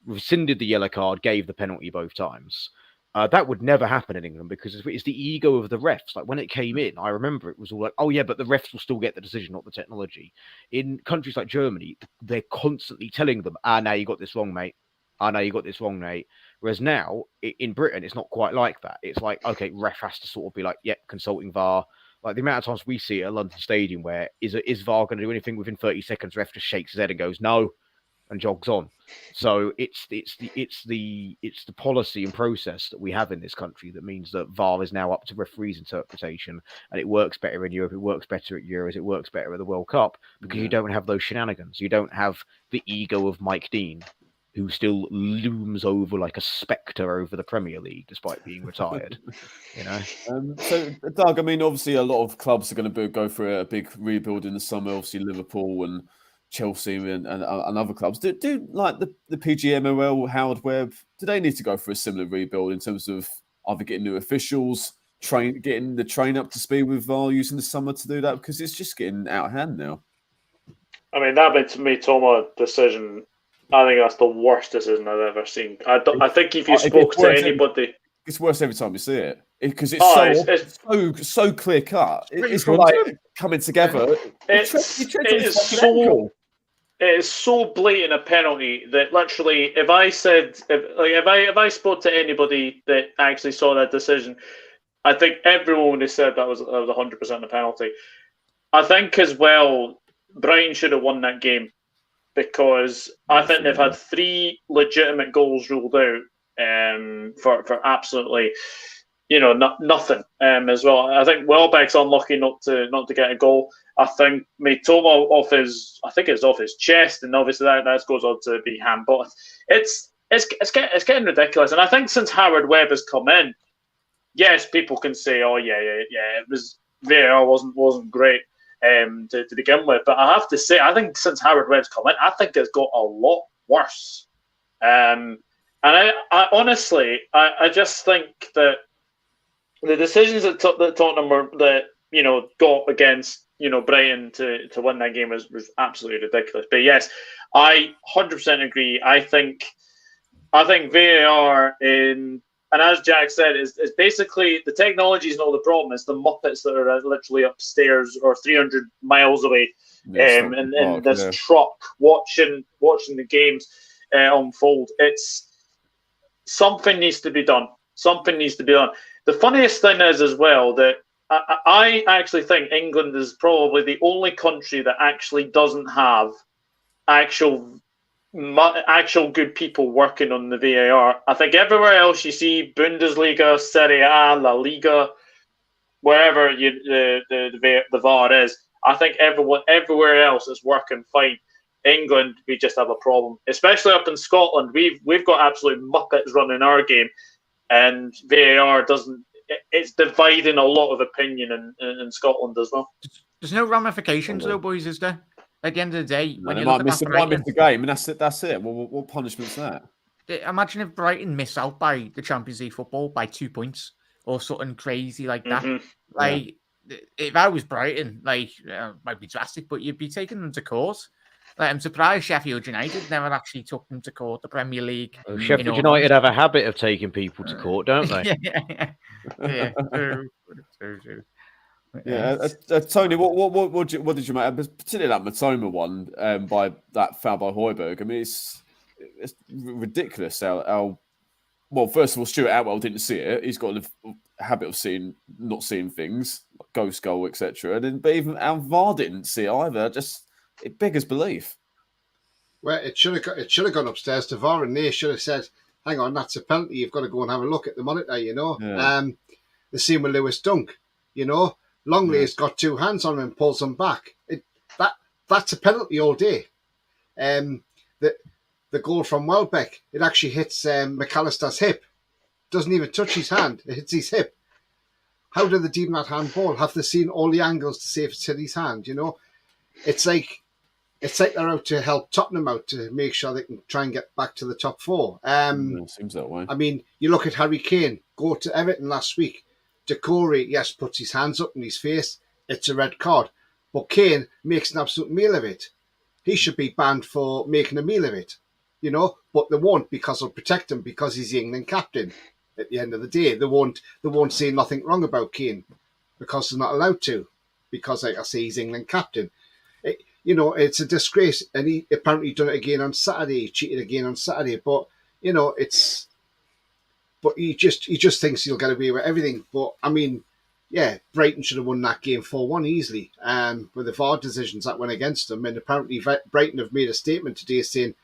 Rescinded the yellow card, gave the penalty both times. That would never happen in England because it's the ego of the refs. Like, when it came in, I remember it was all like, "Oh yeah, but the refs will still get the decision, not the technology." In countries like Germany, they're constantly telling them, "Ah, now you got this wrong, mate. Ah, now you got this wrong, mate." Whereas now in Britain, it's not quite like that. It's like, okay, ref has to sort of be like, "Yeah, consulting VAR." Like, the amount of times we see it at London Stadium where is VAR going to do anything within 30 seconds? Ref just shakes his head and goes, "No," and jogs on. So it's the policy and process that we have in this country that means that VAR is now up to referees' interpretation, and it works better in Europe, it works better at Euros, it works better at the World Cup because you don't have those shenanigans. You don't have the ego of Mike Dean, who still looms over like a spectre over the Premier League despite being retired. So, Doug, I mean, obviously, a lot of clubs are going to go for a big rebuild in the summer. Obviously, Liverpool and Chelsea and other clubs. Do like the PGMOL, Howard Webb, do they need to go for a similar rebuild in terms of either getting new officials, getting the train up to speed with VAR using the summer to do that? Because it's just getting out of hand now. I mean, that Mitoma decision, I think that's the worst decision I've ever seen. I think if you spoke to anybody... It's worse every time you see it. Because it's so clear cut. It's like coming together. It is so blatant a penalty that literally, if I spoke to anybody that actually saw that decision, I think everyone would have said that was 100% a penalty. I think as well, Brighton should have won that game because I think they've had 3 legitimate goals ruled out for absolutely, nothing as well. I think Welbeck's unlucky not to get a goal. I think Mitoma off his chest, and obviously that goes on to be handball. It's getting ridiculous. And I think since Howard Webb has come in, yes, people can say, "Oh yeah, it was VAR wasn't great to begin with." But I have to say, I think since Howard Webb's come in, I think it's got a lot worse. And I honestly, I just think that the decisions that Tottenham got against Brighton to win that game was absolutely ridiculous. But yes, I 100% agree. I think VAR and as Jack said, is basically the technology is not the problem. It's the Muppets that are literally upstairs or 300 miles away in this truck watching the games unfold. It's something needs to be done. Something needs to be done. The funniest thing is as well that I actually think England is probably the only country that actually doesn't have actual good people working on the VAR. I think everywhere else you see Bundesliga, Serie A, La Liga, wherever the VAR is, I think everywhere else is working fine. England, we just have a problem, especially up in Scotland. We've got absolute muppets running our game, and VAR doesn't. It's dividing a lot of opinion in Scotland as well. There's no ramifications, though, boys, is there? At the end of the day, when you might miss the game, and that's it. Well, what punishment's that? Imagine if Brighton miss out by the Champions League football by 2 points or something crazy like that. Mm-hmm. If I was Brighton, it might be drastic, but you'd be taking them to court. I'm surprised Sheffield United never actually took them to court, the Premier League. Well, Sheffield United have a habit of taking people to court, don't they? True. Tony, what did you make, particularly that Mitoma one by that foul by Højbjerg? I mean, it's ridiculous how well, first of all, Stuart Atwell didn't see it. He's got a habit of not seeing things, like ghost goal, etc. But even Al VAR didn't see it either. It beggars belief. Well, it should have gone upstairs to VAR, and they should have said, "Hang on, that's a penalty. You've got to go and have a look at the monitor." Yeah. The same with Lewis Dunk. Longley's got 2 hands on him and pulls him back. That's a penalty all day. The goal from Welbeck, it actually hits McAllister's hip. Doesn't even touch his hand. It hits his hip. How did they deem that handball? Have they seen all the angles to see if it's hit his hand? You know, it's like they're out to help Tottenham out to make sure they can try and get back to the top 4. It seems that way. I mean, you look at Harry Kane, go to Everton last week. Decore, yes, puts his hands up in his face. It's a red card. But Kane makes an absolute meal of it. He should be banned for making a meal of it, you know. But they won't, because they'll protect him because he's the England captain. At the end of the day, they won't say nothing wrong about Kane because they're not allowed to, because, like I say, he's England captain. You know, it's a disgrace, and he apparently done it again on Saturday. He cheated again on Saturday, but you know, but he just thinks he'll get away with everything. But I mean, yeah, Brighton should have won that game 4-1 easily. With the VAR decisions that went against them, and apparently Brighton have made a statement today saying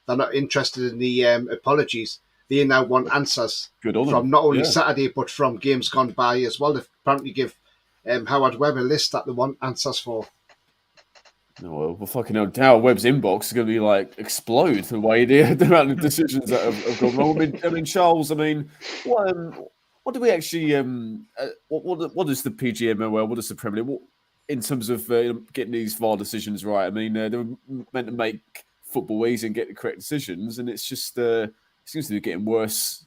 they're not interested in the apologies. They now want answers from not only Saturday but from games gone by as well. They've apparently give Howard Webb a list that they want answers for. No, well, fucking hell, Howard Webb's inbox is going to be like explode the way the amount of decisions that have gone wrong. I mean, Charles. I mean, what do we actually? What is the PGMOL? What is the Premier League? What, in terms of getting these VAR decisions right? I mean, they're meant to make football easy and get the correct decisions, and it's just it seems to be getting worse.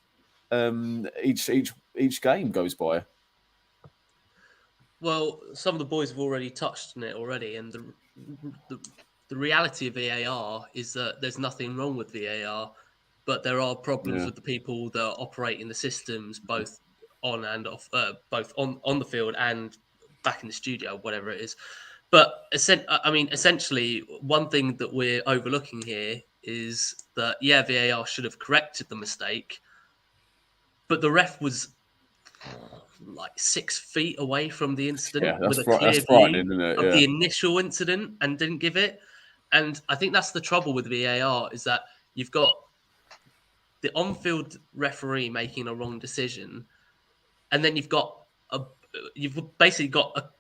Each game goes by. Well, some of the boys have already touched on it already, and the reality of VAR is that there's nothing wrong with VAR, but there are problems with the people that operate in the systems, both on and off, both on the field and back in the studio, whatever it is. But essentially, one thing that we're overlooking here is that VAR should have corrected the mistake, but the ref was like 6 feet away from the incident with a clear view of the initial incident and didn't give it. And I think that's the trouble with VAR, is that you've got the on-field referee making a wrong decision, and then you've basically got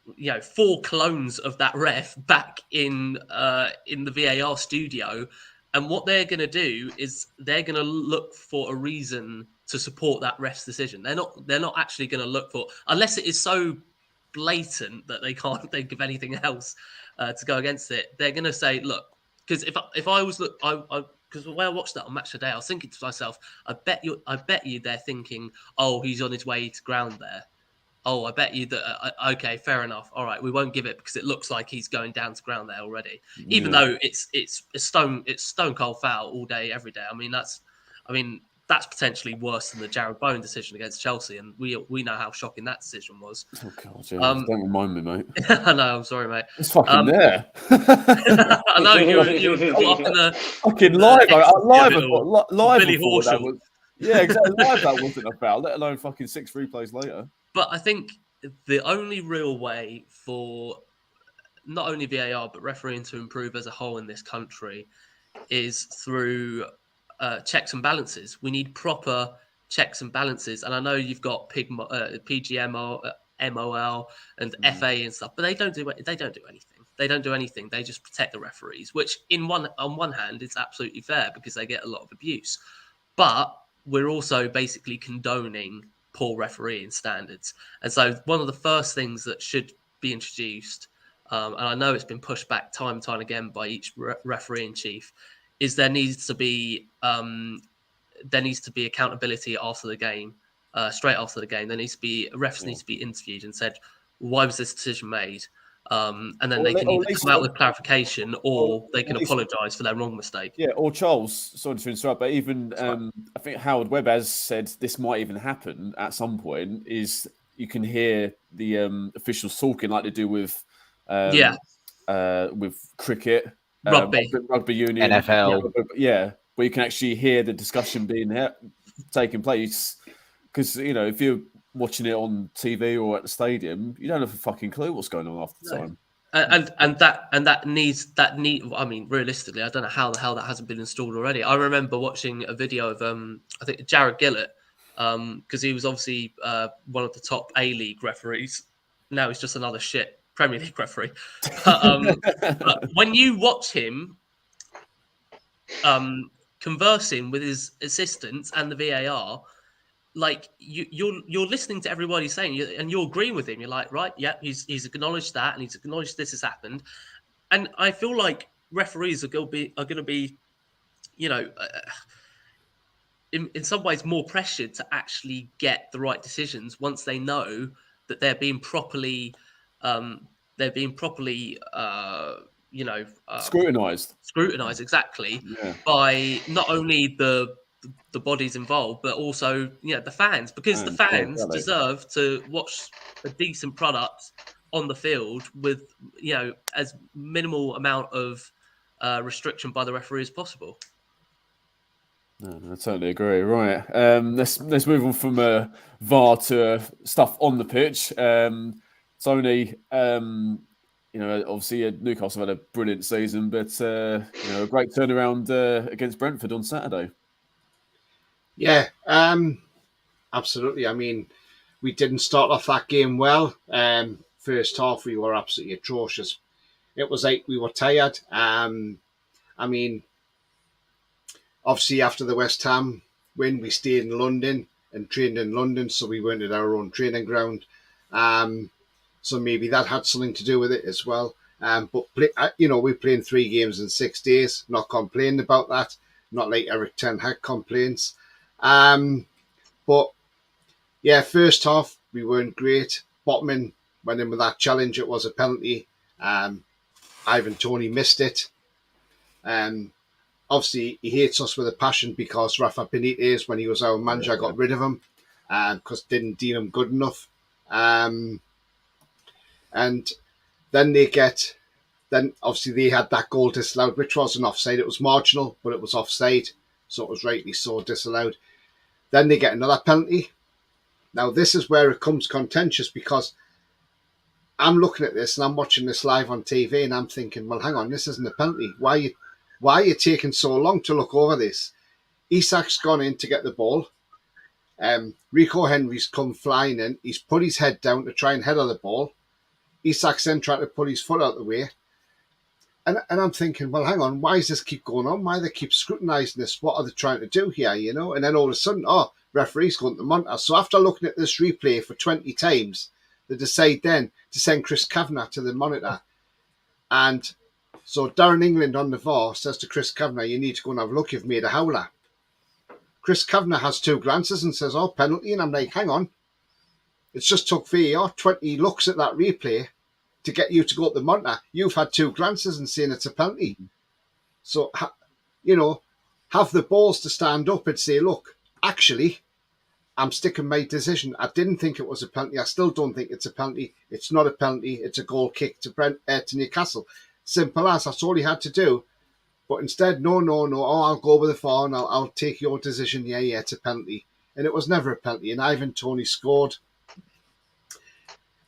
4 clones of that ref back in the VAR studio, and what they're going to do is they're going to look for a reason to support that ref's decision. They're not actually going to look for, unless it is so blatant that they can't think of anything else to go against it. They're going to say, look, because if I was because when I watched that on matchday, I was thinking to myself, I bet you they're thinking, oh, he's on his way to ground there. Oh, I bet you that. Okay, fair enough. All right, we won't give it because it looks like he's going down to ground there already. Even though it's stone cold foul all day, every day. I mean, that's potentially worse than the Jared Bowen decision against Chelsea, and we know how shocking that decision was. Oh God, yeah. Don't remind me, mate. I know, I'm sorry, mate. It's fucking there. I know you're caught up in the fucking live. Live Billy before that Horschel. was, yeah, exactly. Live that wasn't a foul, let alone fucking 6 replays later. But I think the only real way for not only VAR but refereeing to improve as a whole in this country is through checks and balances. We need proper checks and balances, and I know you've got PGMOL and FA and stuff, but they don't do anything. They don't do anything. They just protect the referees, which on one hand is absolutely fair because they get a lot of abuse, but we're also basically condoning poor refereeing standards. And so one of the first things that should be introduced, and I know it's been pushed back time and time again by each referee in chief, is there needs to be accountability after the game, straight after the game. There needs to be refs need to be interviewed and said, why was this decision made? And then they can either come out with clarification or they can apologise for their wrong mistake. Yeah, or Charles, sorry to interrupt, but even I think Howard Webb has said this might even happen at some point, is you can hear the officials talking like they do with cricket, rugby union, NFL. Yeah, where you can actually hear the discussion taking place. Because, if you're watching it on TV or at the stadium, you don't have a fucking clue what's going on half the time. And that needs. I mean, realistically, I don't know how the hell that hasn't been installed already. I remember watching a video of I think Jared Gillett, because he was obviously one of the top A-League referees. Now he's just another shit Premier League referee. But when you watch him conversing with his assistants and the VAR, like you're listening to everybody saying, and you're agreeing with him. You're like, right, yeah, he's acknowledged that, and he's acknowledged this has happened. And I feel like referees are going to be, you know, in some ways more pressured to actually get the right decisions once they know that they're being properly, Scrutinised. scrutinized exactly Yeah. by not only the bodies involved, but also the fans, because the fans exactly. deserve to watch a decent product on the field with as minimal amount of restriction by the referee as possible. No, I totally agree. Right, let's move on from VAR to stuff on the pitch. Tony, obviously Newcastle had a brilliant season, but a great turnaround against Brentford on Saturday. Yeah, absolutely. I mean, we didn't start off that game well. First half, we were absolutely atrocious. It was like we were tired. I mean, obviously after the West Ham win, we stayed in London and trained in London, so we weren't at our own training ground. So maybe that had something to do with it as well. But we're playing 3 games in 6 days. Not complaining about that. Not like Eric Ten Hag complains. But yeah, first half we weren't great. Botman went in with that challenge. It was a penalty. Ivan Toney missed it. Obviously, he hates us with a passion because Rafa Benitez, when he was our manager, got rid of him because didn't deem him good enough. And then obviously they had that goal disallowed, which wasn't offside. It was marginal, but it was offside, so it was rightly so disallowed. Then they get another penalty. Now, this is where it comes contentious because I'm looking at this and I'm watching this live on TV and I'm thinking, well, hang on, this isn't a penalty. Why are you taking so long to look over this? Isak's gone in to get the ball. Rico Henry's come flying in. He's put his head down to try and header the ball. Isak's then trying to put his foot out the way. And I'm thinking, well, hang on, why does this keep going on? Why do they keep scrutinising this? What are they trying to do here, And then all of a sudden, referee's going to monitor. So after looking at this replay for 20 times, they decide then to send Chris Kavanagh to the monitor. And so Darren England on the VAR says to Chris Kavanagh, you need to go and have a look, you've made a howler. Chris Kavanagh has 2 glances and says, penalty. And I'm like, hang on. It's just took VAR 20 looks at that replay to get you to go to the monitor. You've had 2 glances and saying it's a penalty. So, have the balls to stand up and say, look, actually, I'm sticking my decision. I didn't think it was a penalty. I still don't think it's a penalty. It's not a penalty. It's a goal kick to Newcastle. Simple as. That's all he had to do. But instead, no. I'll go with the VAR and I'll take your decision. Yeah, it's a penalty. And it was never a penalty. And Ivan Toney scored.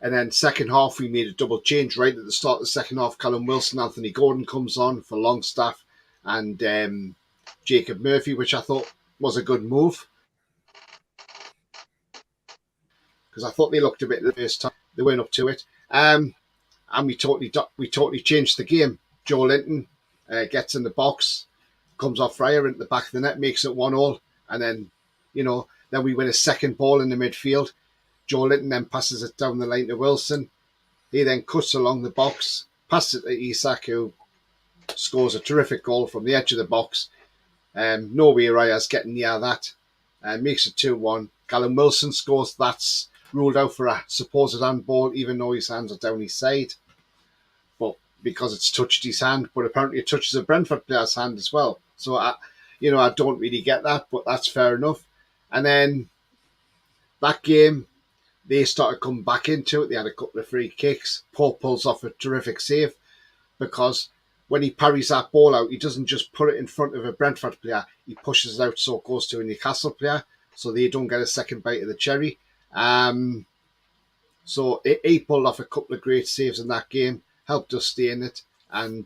And then second half, we made a double change right at the start of the second half. Callum Wilson, Anthony Gordon comes on for Longstaff and Jacob Murphy, which I thought was a good move. Because I thought they looked a bit the first time. They weren't up to it. And we totally changed the game. Joe Linton gets in the box, comes off Fryer into the back of the net, makes it 1-1. And then, then we win a second ball in the midfield. Joe Linton then passes it down the line to Wilson. He then cuts along the box, passes it to Isak, who scores a terrific goal from the edge of the box. No way Raya's getting near that. Makes it 2-1. Callum Wilson scores. That's ruled out for a supposed handball, even though his hands are down his side. But because it's touched his hand, but apparently it touches a Brentford player's hand as well. So, I don't really get that, but that's fair enough. And then that game, they started coming back into it. They had a couple of free kicks. Paul pulls off a terrific save because when he parries that ball out, he doesn't just put it in front of a Brentford player. He pushes it out so it goes to a Newcastle player so they don't get a second bite of the cherry. So he pulled off a couple of great saves in that game, helped us stay in it. And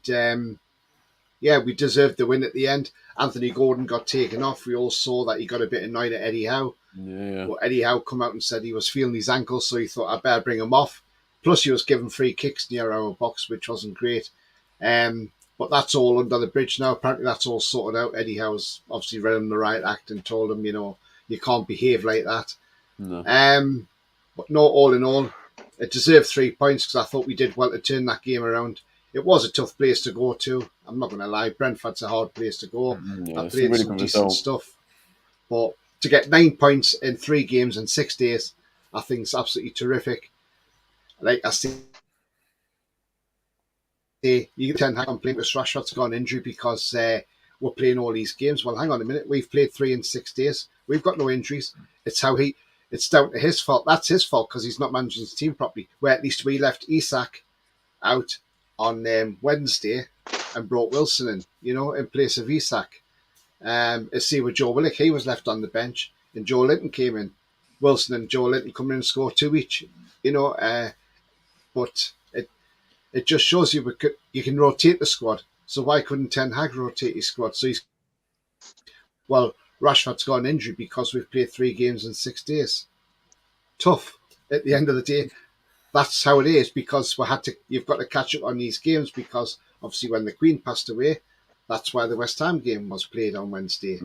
we deserved the win at the end. Anthony Gordon got taken off. We all saw that he got a bit annoyed at Eddie Howe. Yeah. But Eddie Howe come out and said he was feeling his ankle, so he thought I'd better bring him off. Plus, he was given free kicks near our box, which wasn't great. But that's all under the bridge now. Apparently, that's all sorted out. Eddie Howe's obviously read him the right act and told him, You can't behave like that. No. But no, all in all, it deserved 3 points because I thought we did well to turn that game around. It was a tough place to go to. I'm not going to lie. Brentford's a hard place to go. Yeah, I it's a played really some good decent result. stuff. But to get 9 points in 3 games in 6 days, I think is absolutely terrific. Like I say, you can complain with Rashford's gone injury because we're playing all these games. Well, hang on a minute. We've played 3 in 6 days. We've got no injuries. It's down to his fault. That's his fault because he's not managing his team properly. Where at least we left Isak out on Wednesday and brought Wilson in place of Isak. See with Joe Willock, he was left on the bench and Joe Linton came in. Wilson and Joe Linton come in and score 2 each. But it just shows you can rotate the squad. So why couldn't Ten Hag rotate his squad? So Rashford's got an injury because we've played 3 games in 6 days. Tough. At the end of the day, that's how it is because you've got to catch up on these games because obviously when the Queen passed away, that's why the West Ham game was played on Wednesday.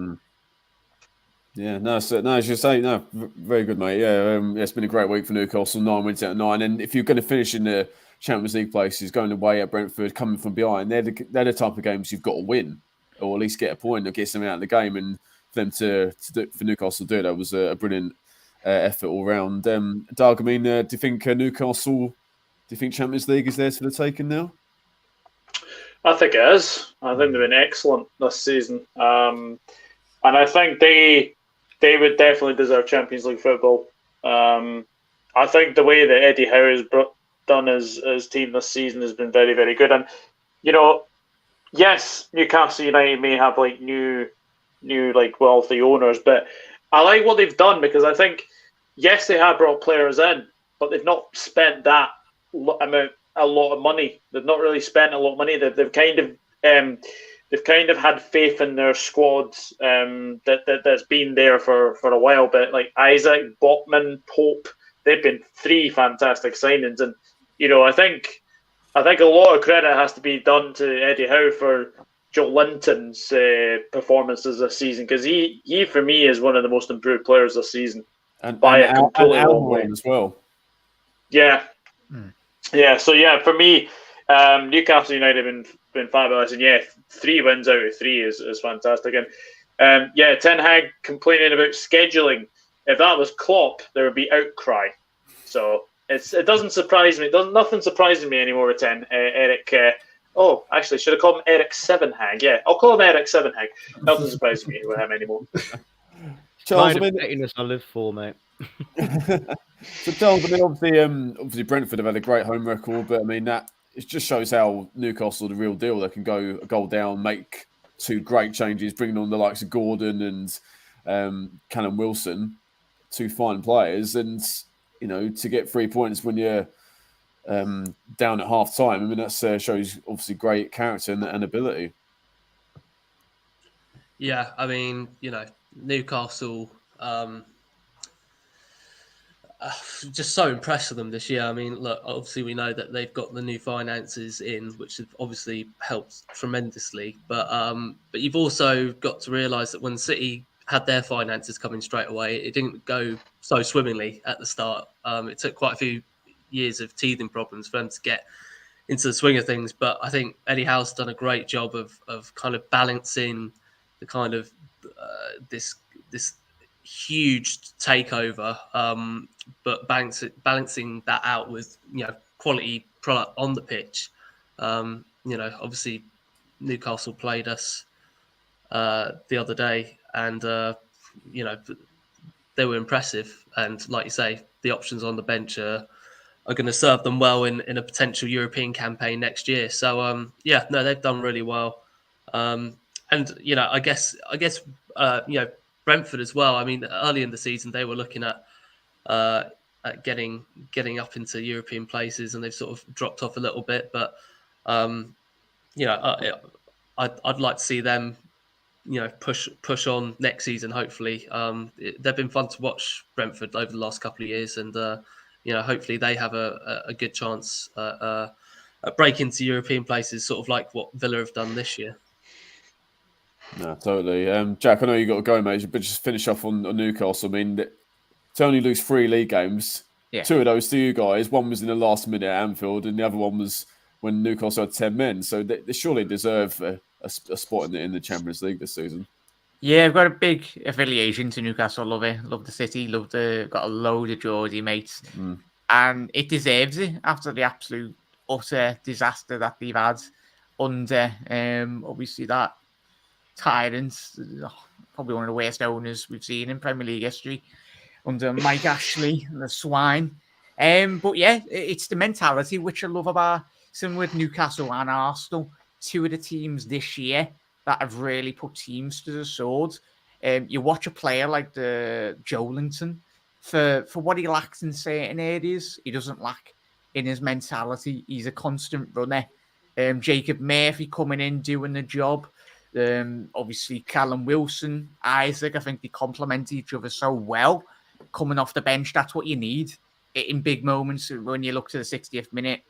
Yeah, as you say, very good, mate. Yeah, it's been a great week for Newcastle. 9 wins out of 9, and if you're going to finish in the Champions League places, going away at Brentford, coming from behind, they're the type of games you've got to win, or at least get a point or get something out of the game. And for them for Newcastle to do that was a brilliant effort all round. Doug, I mean, do you think Newcastle? Do you think Champions League is there for the taking now? I think it is. I think they've been excellent this season, and I think they would definitely deserve Champions League football. I think the way that Eddie Howe has done his team this season has been very, very good. And yes, Newcastle United may have like new like wealthy owners, but I like what they've done because I think yes, they have brought players in, but they've not spent that amount. A lot of money. They've not really spent a lot of money. They've kind of had faith in their squads that's been there for a while. But like Isaac, Botman, Pope, they've been 3 fantastic signings, and I think a lot of credit has to be done to Eddie Howe for Joe Linton's performances this season because he for me is one of the most improved players this season by a completely long way as well. Yeah. Yeah, so for me, Newcastle United have been fabulous, and 3 wins out of 3 is fantastic. And Ten Hag complaining about scheduling. If that was Klopp, there would be outcry. So it doesn't surprise me. Nothing surprises me anymore with Eric. Actually, should I call him Eric Seven Hag? Yeah, I'll call him Eric Seven Hag. Nothing surprises me with him anymore. Charles, I live for, mate. So, Charles, I mean, obviously Brentford have had a great home record, but I mean that it just shows how Newcastle are the real deal. They can go a goal down, make 2 great changes, bringing on the likes of Gordon and Callum Wilson, 2 fine players, and to get 3 points when you're down at half time. I mean that shows obviously great character and ability. Yeah, I mean Newcastle. Just so impressed with them this year. I mean, look, obviously we know that they've got the new finances in, which have obviously helped tremendously. But you've also got to realise that when City had their finances coming straight away, it didn't go so swimmingly at the start. It took quite a few years of teething problems for them to get into the swing of things. But I think Eddie Howe's done a great job of kind of balancing the kind of this huge takeover, but balancing that out with quality product on the pitch. Obviously Newcastle played us the other day, and they were impressive. And like you say, the options on the bench are going to serve them well in a potential European campaign next year. So they've done really well. And I guess Brentford as well. I mean, early in the season they were looking at getting up into European places, and they've sort of dropped off a little bit. But I'd like to see them, push on next season. Hopefully, they've been fun to watch, Brentford, over the last couple of years, and hopefully they have a good chance at break into European places, sort of like what Villa have done this year. No, totally. Jack, I know you got to go, mate, but just finish off on Newcastle. I mean, to only lose 3 league games, Yeah. 2 of those to you guys. One was in the last minute at Anfield, and the other one was when Newcastle had 10 men. So they surely deserve a spot in the Champions League this season. Yeah, I've got a big affiliation to Newcastle. Love it. Love the city. Got a load of Geordie mates. And it deserves it after the absolute utter disaster that they've had under obviously that tyrant, probably one of the worst owners we've seen in Premier League history, under Mike Ashley and the swine. But yeah, it's the mentality which I love about, similar with Newcastle and Arsenal, 2 of the teams this year that have really put teams to the sword. You watch a player like the Joelinton, for what he lacks in certain areas, he doesn't lack in his mentality. He's a constant runner. Jacob Murphy coming in, doing the job. Obviously, Callum Wilson, Isaac, I think they complement each other so well. Coming off the bench, that's what you need in big moments. When you look to the 60th minute,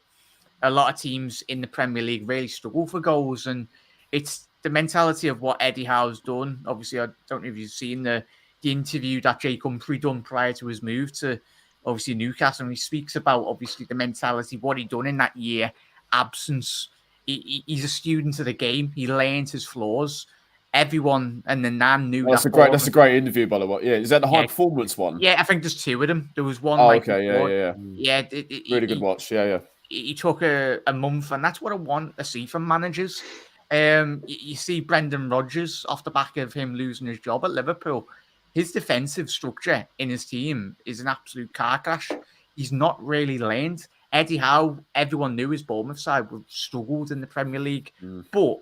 a lot of teams in the Premier League really struggle for goals, and it's the mentality of what Eddie Howe's done. Obviously, I don't know if you've seen the interview that Jake Humphrey done prior to his move to obviously Newcastle, and he speaks about obviously the mentality, what he done in that year, absence. He's a student of the game. He learned his flaws. Everyone and the Nan knew that's a great interview, by the way. Yeah, is that the high performance one? Yeah, I think there's 2 of them. There was one. Oh, okay, yeah. Really good watch. Yeah. He took a month, and that's what I want to see from managers. You see Brendan Rodgers off the back of him losing his job at Liverpool. His defensive structure in his team is an absolute car crash. He's not really learned. Eddie Howe, everyone knew his Bournemouth side struggled in the Premier League, but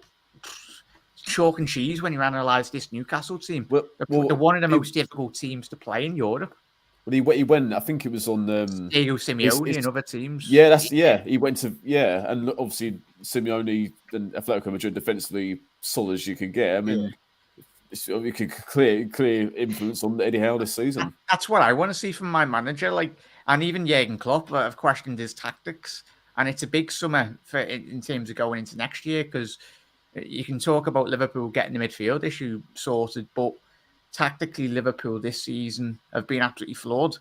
chalk and cheese when you analyse this Newcastle team. They're one of the most difficult teams to play in Europe. Well, he went. I think it was on Diego Simeone and other teams. Yeah, he went to and obviously Simeone and Atletico Madrid defensively solid as you can get. I mean, you could clear influence on Eddie Howe this season. That's what I want to see from my manager. And even Jurgen Klopp, I've questioned his tactics, and it's a big summer in terms of going into next year, because you can talk about Liverpool getting the midfield issue sorted, but tactically, Liverpool this season have been absolutely flawed.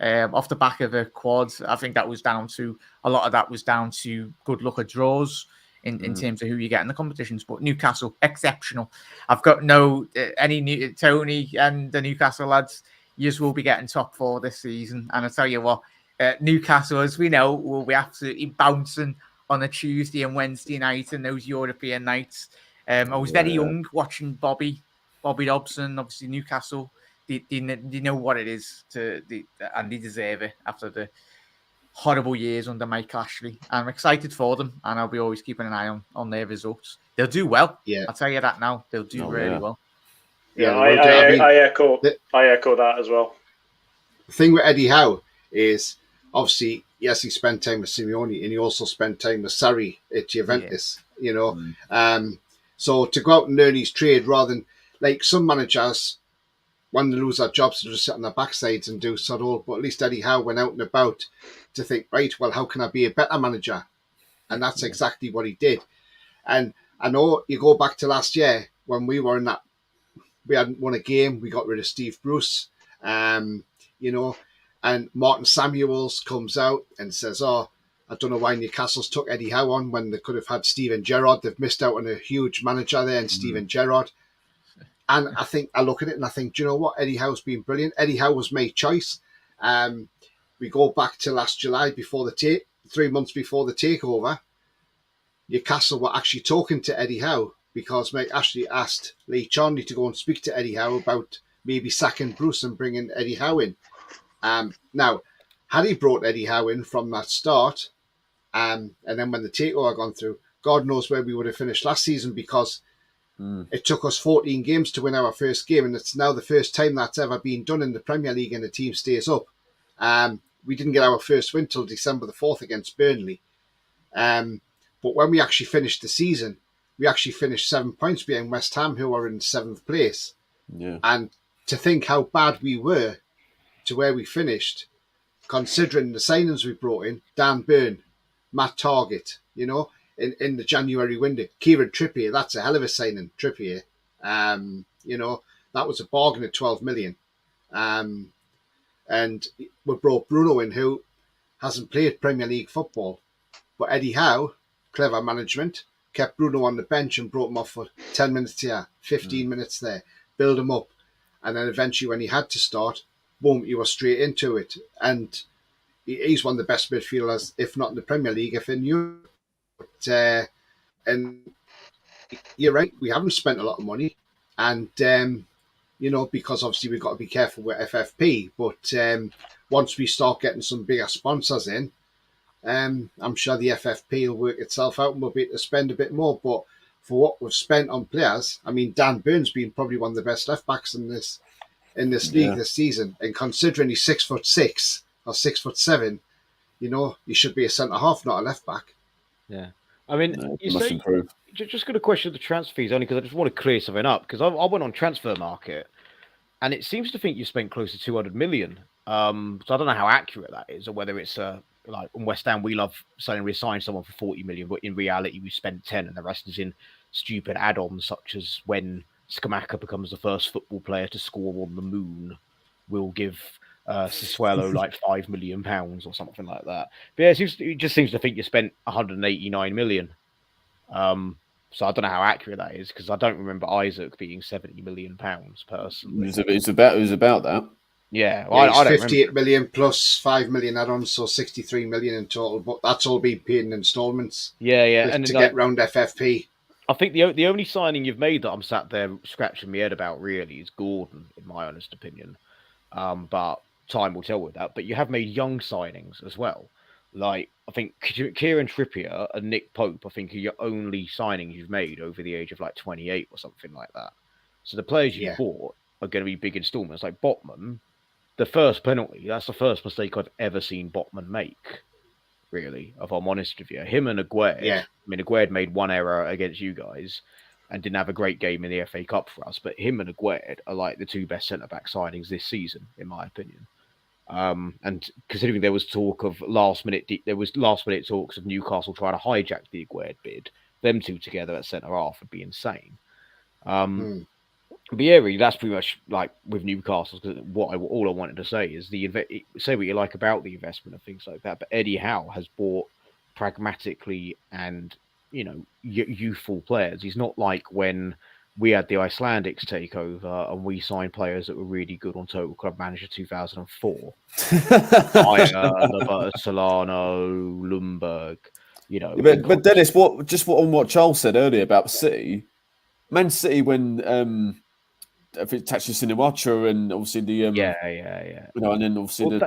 Off the back of a quad, I think a lot of that was down to good luck at draws in terms of who you get in the competitions. But Newcastle, exceptional. I've got Tony and the Newcastle lads, you will be getting top 4 this season. And I tell you what, Newcastle, as we know, will be absolutely bouncing on a Tuesday and Wednesday night and those European nights. I was very young watching Bobby Robson, obviously Newcastle. They know what it is and they deserve it after the horrible years under Mike Ashley. I'm excited for them, and I'll be always keeping an eye on their results. They'll do well. Yeah, I'll tell you that now. They'll do really well. Yeah, I echo that as well. The thing with Eddie Howe is obviously, yes, he spent time with Simeone, and he also spent time with Sarri at Juventus. So to go out and learn his trade rather than like some managers, when they lose their jobs, to just sit on their backsides and do sod all. But at least Eddie Howe went out and about to think, right, well, how can I be a better manager? And that's exactly what he did. And I know you go back to last year when we were in that, we hadn't won a game. We got rid of Steve Bruce, and Martin Samuels comes out and says, I don't know why Newcastle's took Eddie Howe on when they could have had Steven Gerrard. They've missed out on a huge manager there in Steven Gerrard. And I look at it and I think, do you know what? Eddie Howe's been brilliant. Eddie Howe was my choice. We go back to last July before 3 months before the takeover. Newcastle were actually talking to Eddie Howe because Mike Ashley asked Lee Charnley to go and speak to Eddie Howe about maybe sacking Bruce and bringing Eddie Howe in. Now, had he brought Eddie Howe in from that start, and then when the takeover had gone through, God knows where we would have finished last season, because it took us 14 games to win our first game, and it's now the first time that's ever been done in the Premier League and the team stays up. We didn't get our first win till December the 4th against Burnley. But when we actually finished the season, we actually finished 7 points behind West Ham, who are in 7th place. Yeah. And to think how bad we were to where we finished, considering the signings we brought in, Dan Burn, Matt Targett, in the January window. Kieran Trippier, that's a hell of a signing, Trippier. You know, that was a bargain at 12 million. And we brought Bruno in, who hasn't played Premier League football. But Eddie Howe, clever management, kept Bruno on the bench and brought him off for 10 minutes here, 15 minutes there, build him up. And then eventually when he had to start, boom, he was straight into it. And he's one of the best midfielders, if not in the Premier League, if in Europe. But, and you're right, we haven't spent a lot of money. And, you know, because obviously we've got to be careful with FFP. But once we start getting some bigger sponsors in, I'm sure the FFP will work itself out and we'll be able to spend a bit more. But for what we've spent on players, I mean, Dan Burns being probably one of the best left backs in this league this season, and considering he's 6'6" or 6'7", you know, he should be a centre half, not a left back. Yeah, I mean, you must say, improve. just got a question of the transfer fees only because I just want to clear something up because I went on Transfer Market, and it seems to think you spent close to 200 million. So I don't know how accurate that is, or whether it's like in West Ham, we love saying we signed someone for 40 million, but in reality, we spent 10, and the rest is in stupid add-ons, such as when Skamaka becomes the first football player to score on the moon, we'll give Sassuolo like £5 million or something like that. But yeah, it just seems to think you spent 189 million. So I don't know how accurate that is because I don't remember Isaac being £70 million personally. It was about that. Yeah, I don't 58 remember. million plus 5 million add-ons, so 63 million in total. But that's all being paid in instalments. Yeah, and to get round FFP. I think the only signing you've made that I'm sat there scratching my head about really is Gordon, in my honest opinion. But time will tell with that. But you have made young signings as well. Like, I think Kieran Trippier and Nick Pope, I think, are your only signings you've made over the age of like 28 or something like that. So the players you bought are going to be big installments. Like Botman, the first penalty, that's the first mistake I've ever seen Botman make, really, if I'm honest with you. Him and Aguerd. Yeah. I mean, Aguerd made one error against you guys and didn't have a great game in the FA Cup for us. But him and Aguerd are like the two best centre-back signings this season, in my opinion. And considering there was last minute talks of Newcastle trying to hijack the Aguerd bid, them two together at centre half would be insane. But yeah, really, that's pretty much like with Newcastle. All I wanted to say is say what you like about the investment and things like that. But Eddie Howe has bought pragmatically and youthful players. He's not like when we had the Icelandics take over and we signed players that were really good on Total Club Manager 2004. Solano, Lundberg, But Dennis, on what Charles said earlier about City, Man City when I think Tachi Siniwacha and obviously the and then obviously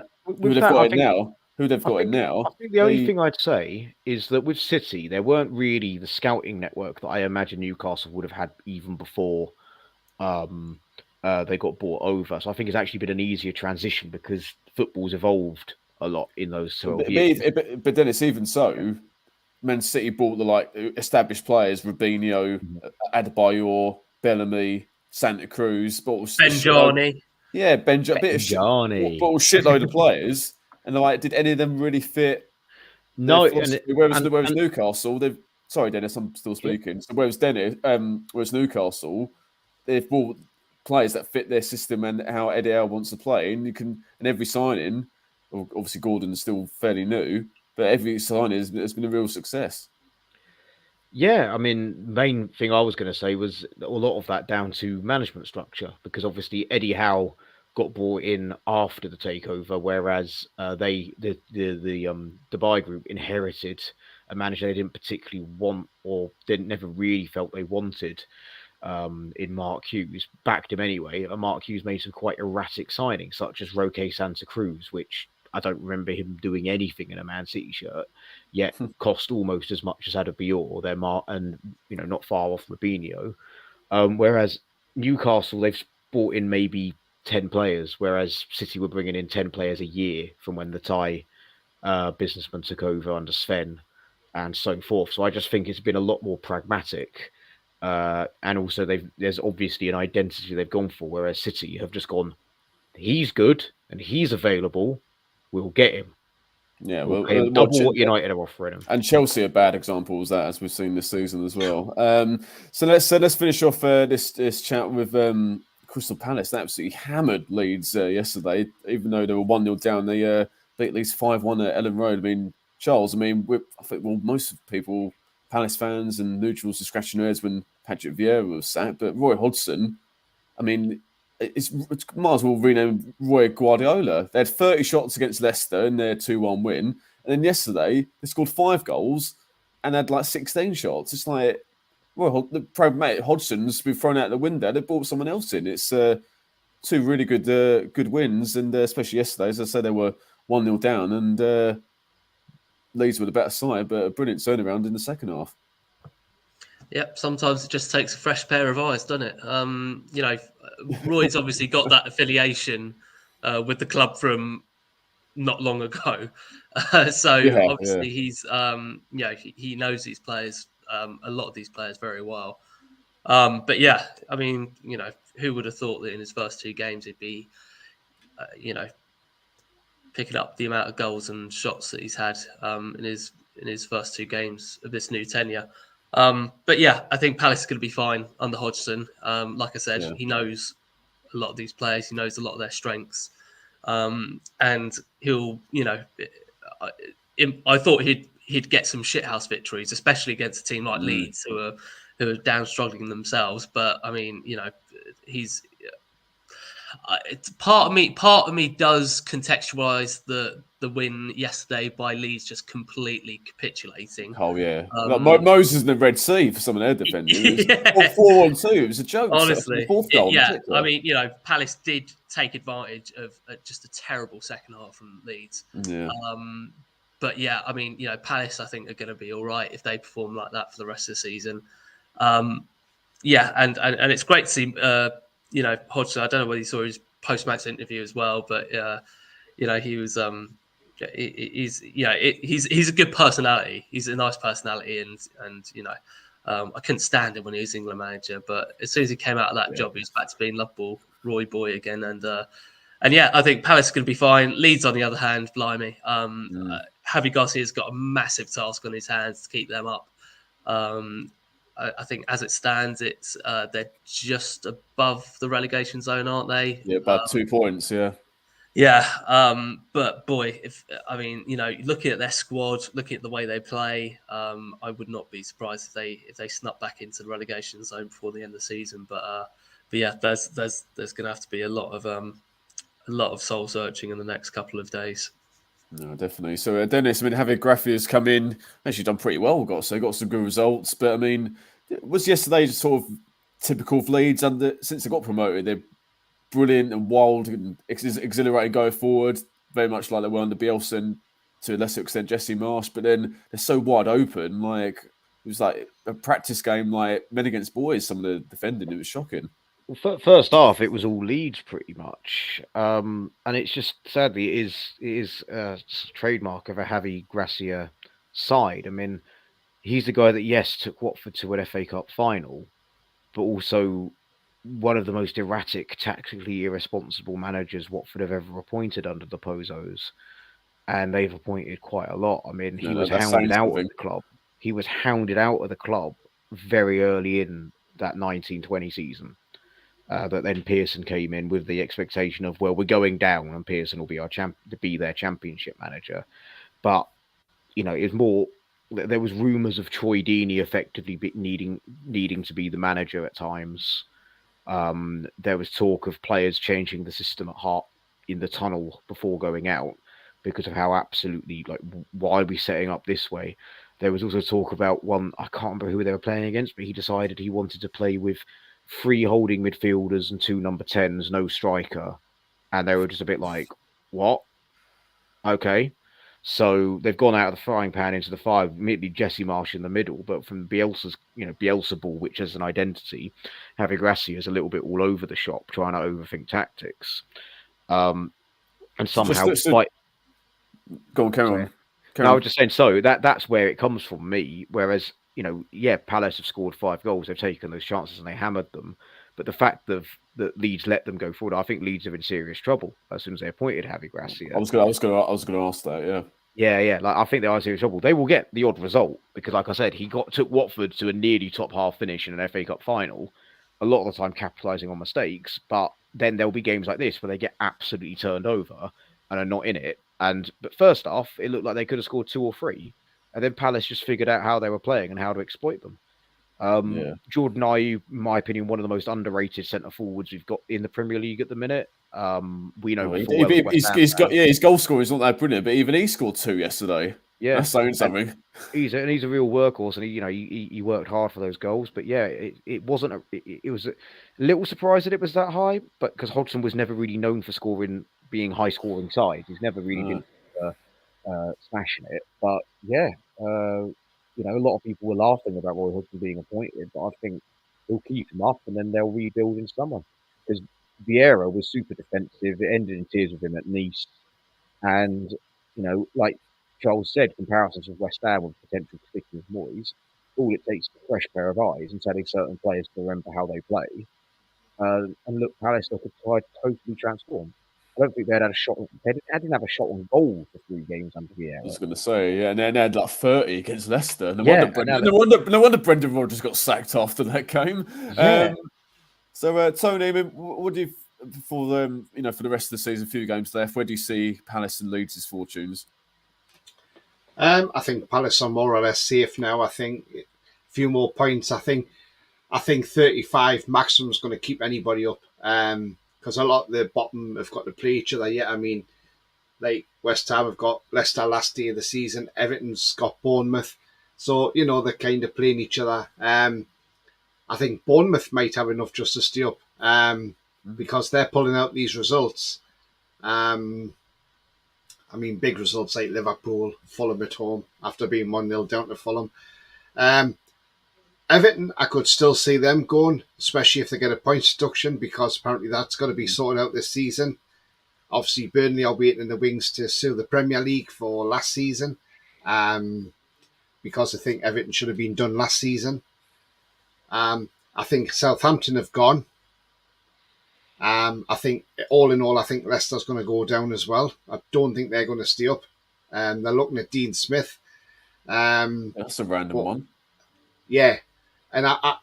who they've got in now. I think the only thing I'd say is that with City, there weren't really the scouting network that I imagine Newcastle would have had even before they got bought over. So I think it's actually been an easier transition because football's evolved a lot in those 12 years. But Dennis, even so, Man City bought the established players: Robinho, Adebayor, Bellamy, Santa Cruz, Benjani. Yeah, Benjani. Bought a shitload of players, and they're like, did any of them really fit? No, whereas Newcastle, sorry, Dennis, I'm still speaking. So whereas Newcastle, they've bought players that fit their system and how Eddie Howe wants to play, and every signing, obviously Gordon's still fairly new, but every signing has been a real success. Yeah, I mean, main thing I was going to say was a lot of that down to management structure, because obviously Eddie Howe got brought in after the takeover, whereas the Dubai group inherited a manager they didn't particularly want or never really felt they wanted in Mark Hughes. Backed him anyway, and Mark Hughes made some quite erratic signings, such as Roque Santa Cruz, which I don't remember him doing anything in a Man City shirt, yet cost almost as much as Adebayor, and not far off Robinho. Whereas Newcastle, they've brought in maybe 10 players, whereas City were bringing in 10 players a year from when the Thai businessman took over under Sven and so forth. So I just think it's been a lot more pragmatic. And also there's obviously an identity they've gone for, whereas City have just gone, he's good and he's available, we'll get him. Yeah, We'll well, pay him double what United are offering him. And Chelsea are bad examples of that, as we've seen this season as well. So let's finish off this chat with Crystal Palace. They absolutely hammered Leeds yesterday, even though they were 1-0 down. They beat Leeds 5-1 at Ellen Road. I mean, Charles, I think most of people, Palace fans and neutrals, are scratching their heads when Patrick Vieira was sacked. But Roy Hodgson, I mean, it's might as well rename Roy Guardiola. They had 30 shots against Leicester in their 2-1 win. And then yesterday, they scored 5 goals and had like 16 shots. It's like, well, the pragmatic Hodgson's been thrown out the window. They brought someone else in. It's 2 really good wins. And especially yesterday, as I said, they were 1-0 down. And Leeds were the better side, but a brilliant turnaround in the second half. Yep, sometimes it just takes a fresh pair of eyes, doesn't it? Roy's obviously got that affiliation with the club from not long ago. Obviously he's he knows these players, a lot of these players very well. But yeah, I mean, who would have thought that in his first 2 games he'd be picking up the amount of goals and shots that he's had in his first 2 games of this new tenure. But yeah, I think Palace is going to be fine under Hodgson. Like I said, he knows a lot of these players. He knows a lot of their strengths. And he'll, I thought he'd get some shithouse victories, especially against a team like Leeds, who are down struggling themselves. But I mean, he's part of me does contextualize the win yesterday by Leeds just completely capitulating. Oh yeah, like Moses in the Red Sea for some of their defenders. 4-on-2. It was a joke. Honestly, the 4th goal. I mean, Palace did take advantage of just a terrible second half from Leeds. Yeah. But yeah, I mean, Palace I think are going to be all right if they perform like that for the rest of the season. Yeah, and it's great to see. Hodgson. I don't know whether you saw his post-match interview as well, but he was. He's a good personality. He's a nice personality, and I couldn't stand him when he was England manager. But as soon as he came out of that job, he was back to being Loveball Roy boy again. And yeah, I think Palace is going to be fine. Leeds, on the other hand, blimey, Javi Garcia's got a massive task on his hands to keep them up. I think as it stands, it's they're just above the relegation zone, aren't they? Yeah, about 2 points. Yeah. Yeah, but boy, looking at their squad, looking at the way they play, I would not be surprised if they snuck back into the relegation zone before the end of the season. But yeah, there's going to have to be a lot of soul searching in the next couple of days. No, definitely. So Dennis, I mean, Javier Gracia's come in, actually done pretty well. Got some good results, but I mean, was yesterday just sort of typical of Leeds? Since they got promoted, they're brilliant and wild and exhilarating going forward, very much like they were under Bielsa and to a lesser extent Jesse Marsh. But then they're so wide open, like it was like a practice game, like men against boys. Some of the defending, it was shocking. Well, first half, it was all Leeds pretty much, and it's just sadly it is a trademark of a Javi Gracia side. I mean, he's the guy that took Watford to an FA Cup final, but also one of the most erratic, tactically irresponsible managers Watford have ever appointed under the Pozzos, and they've appointed quite a lot. I mean, he was hounded out of the club. He was hounded out of the club very early in that 1920 season. But then Pearson came in with the expectation of, well, we're going down, and Pearson will be their championship manager. But it was more. There was rumours of Troy Deeney effectively needing to be the manager at times. There was talk of players changing the system at heart in the tunnel before going out because of how absolutely, like, why are we setting up this way? There was also talk about one, I can't remember who they were playing against, but he decided he wanted to play with 3 holding midfielders and 2 number 10s, no striker. And they were just a bit like, what? Okay. So they've gone out of the frying pan into the fire, admittedly Jesse Marsh in the middle, but from Bielsa's, Bielsa ball, which has an identity, Javi Gracia is a little bit all over the shop, trying to overthink tactics. And somehow, go on, carry on. I was just saying, so that's where it comes from me. Whereas, Palace have scored 5 goals, they've taken those chances and they hammered them. But the fact that Leeds let them go forward, I think Leeds are in serious trouble as soon as they appointed Javi Gracia. I was going to ask that, yeah. Yeah. Like I think they are in serious trouble. They will get the odd result because, like I said, he took Watford to a nearly top half finish in an FA Cup final. A lot of the time, capitalising on mistakes, but then there'll be games like this where they get absolutely turned over and are not in it. But first half, it looked like they could have scored 2 or 3, and then Palace just figured out how they were playing and how to exploit them. Jordan Ayew, in my opinion, one of the most underrated centre forwards we've got in the Premier League at the minute. We know his goal scoring is not that brilliant, but even he scored 2 yesterday. Yeah, that's saying something. He's a real workhorse, and he worked hard for those goals. But yeah, it wasn't. It was a little surprised that it was that high, but because Hodgson was never really known for being high scoring side, he's never really been smashing it. But yeah, a lot of people were laughing about Roy Hodgson being appointed, but I think he'll keep him up, and then they'll rebuild in summer because Vieira was super defensive. It ended in tears with him at Nice, and like Charles said, comparisons with West Ham with potential sticking with Moyes. All it takes is a fresh pair of eyes and telling certain players to remember how they play. And look, Palace look tried to totally transform. I don't think they had a shot. They didn't have a shot on goal for 3 games under Vieira. I was going to say, yeah, and they had like 30 against Leicester. No wonder Brendan Rodgers got sacked after that game. Yeah. So, Tony, I mean, what do you for the rest of the season? A few games left. Where do you see Palace and Leeds' fortunes? I think Palace are more or less safe now. I think a few more points. I think 35 maximum is going to keep anybody up. Because a lot of the bottom have got to play each other yet. I mean, like West Ham have got Leicester last day of the season. Everton's got Bournemouth. So, they're kind of playing each other. I think Bournemouth might have enough just to stay up because they're pulling out these results. Big results like Liverpool, Fulham at home after being 1-0 down to Fulham. Everton, I could still see them going, especially if they get a points deduction, because apparently that's got to be sorted out this season. Obviously, Burnley are waiting in the wings to sue the Premier League for last season, because I think Everton should have been done last season. I think Southampton have gone. I think, all in all, I think Leicester's going to go down as well. I don't think they're going to stay up. They're looking at Dean Smith. That's a random one. Yeah. And I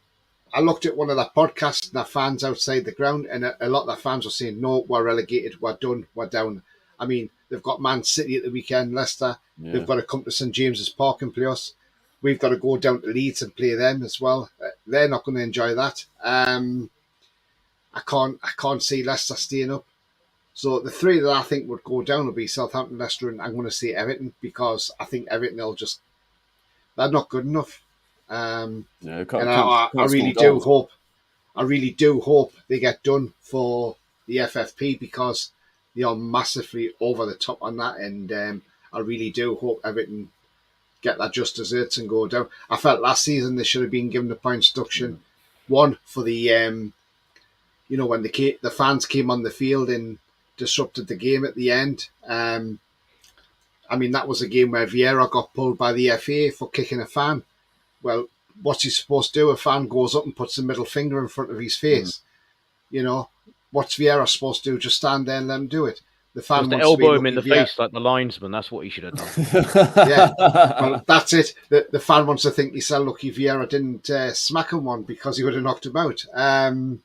looked at one of their podcasts and their fans outside the ground, and a lot of their fans were saying, no, we're relegated, we're done, we're down. I mean, they've got Man City at the weekend, Leicester. Yeah. They've got to come to St James's Park and play us. We've got to go down to Leeds and play them as well. They're not going to enjoy that. I can't see Leicester staying up. So the 3 that I think would go down will be Southampton, Leicester, and I'm going to say Everton, because I think Everton they're not good enough. I really do hope they get done for the FFP, because they are massively over the top on that, and I really do hope Everton get that just desserts and go down. I felt last season they should have been given the points deduction. One for the when the fans came on the field and disrupted the game at the end. That was a game where Vieira got pulled by the FA for kicking a fan. Well, what's he supposed to do? A fan goes up and puts a middle finger in front of his face. What's Vieira supposed to do? Just stand there and let him do it. The fan wants elbow him in the face like the linesman. That's what he should have done. Yeah, well, that's it. The fan wants to think he's lucky Vieira didn't smack him one, because he would have knocked him out. And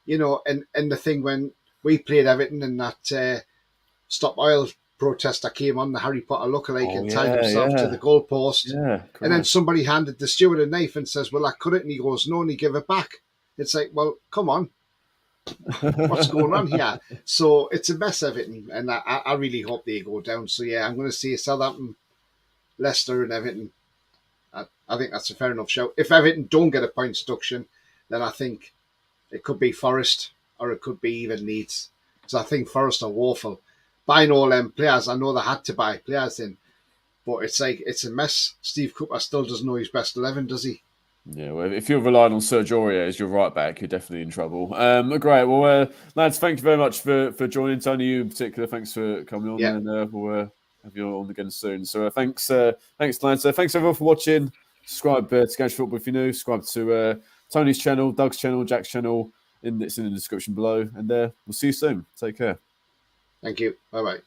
the thing when we played Everton and that Stop Oil protester came on, the Harry Potter lookalike, and tied himself to the goalpost. Yeah, and then somebody handed the steward a knife and says, well, I cut it. And he goes, no, and he gave it back. It's like, well, come on. What's going on here? So it's a mess, Everton, and I really hope they go down. So yeah, I'm going to say Southampton, Leicester and Everton. I think that's a fair enough shout. If Everton don't get a points deduction, then I think it could be Forest, or it could be even Leeds. So I think Forest are woeful. Buying all them players, I know they had to buy players in, but it's a mess. Steve Cooper still doesn't know his best 11, does he? Yeah, well, if you're relying on Serge Aurier as your right back, you're definitely in trouble. Great. Well, lads, thank you very much for joining. Tony, you in particular, thanks for coming on, and we'll have you on again soon. So thanks, lads. Thanks everyone for watching. Subscribe to Gage Football if you're new. Subscribe to Tony's channel, Doug's channel, Jack's channel. It's in the description below. And we'll see you soon. Take care. Thank you. Bye-bye.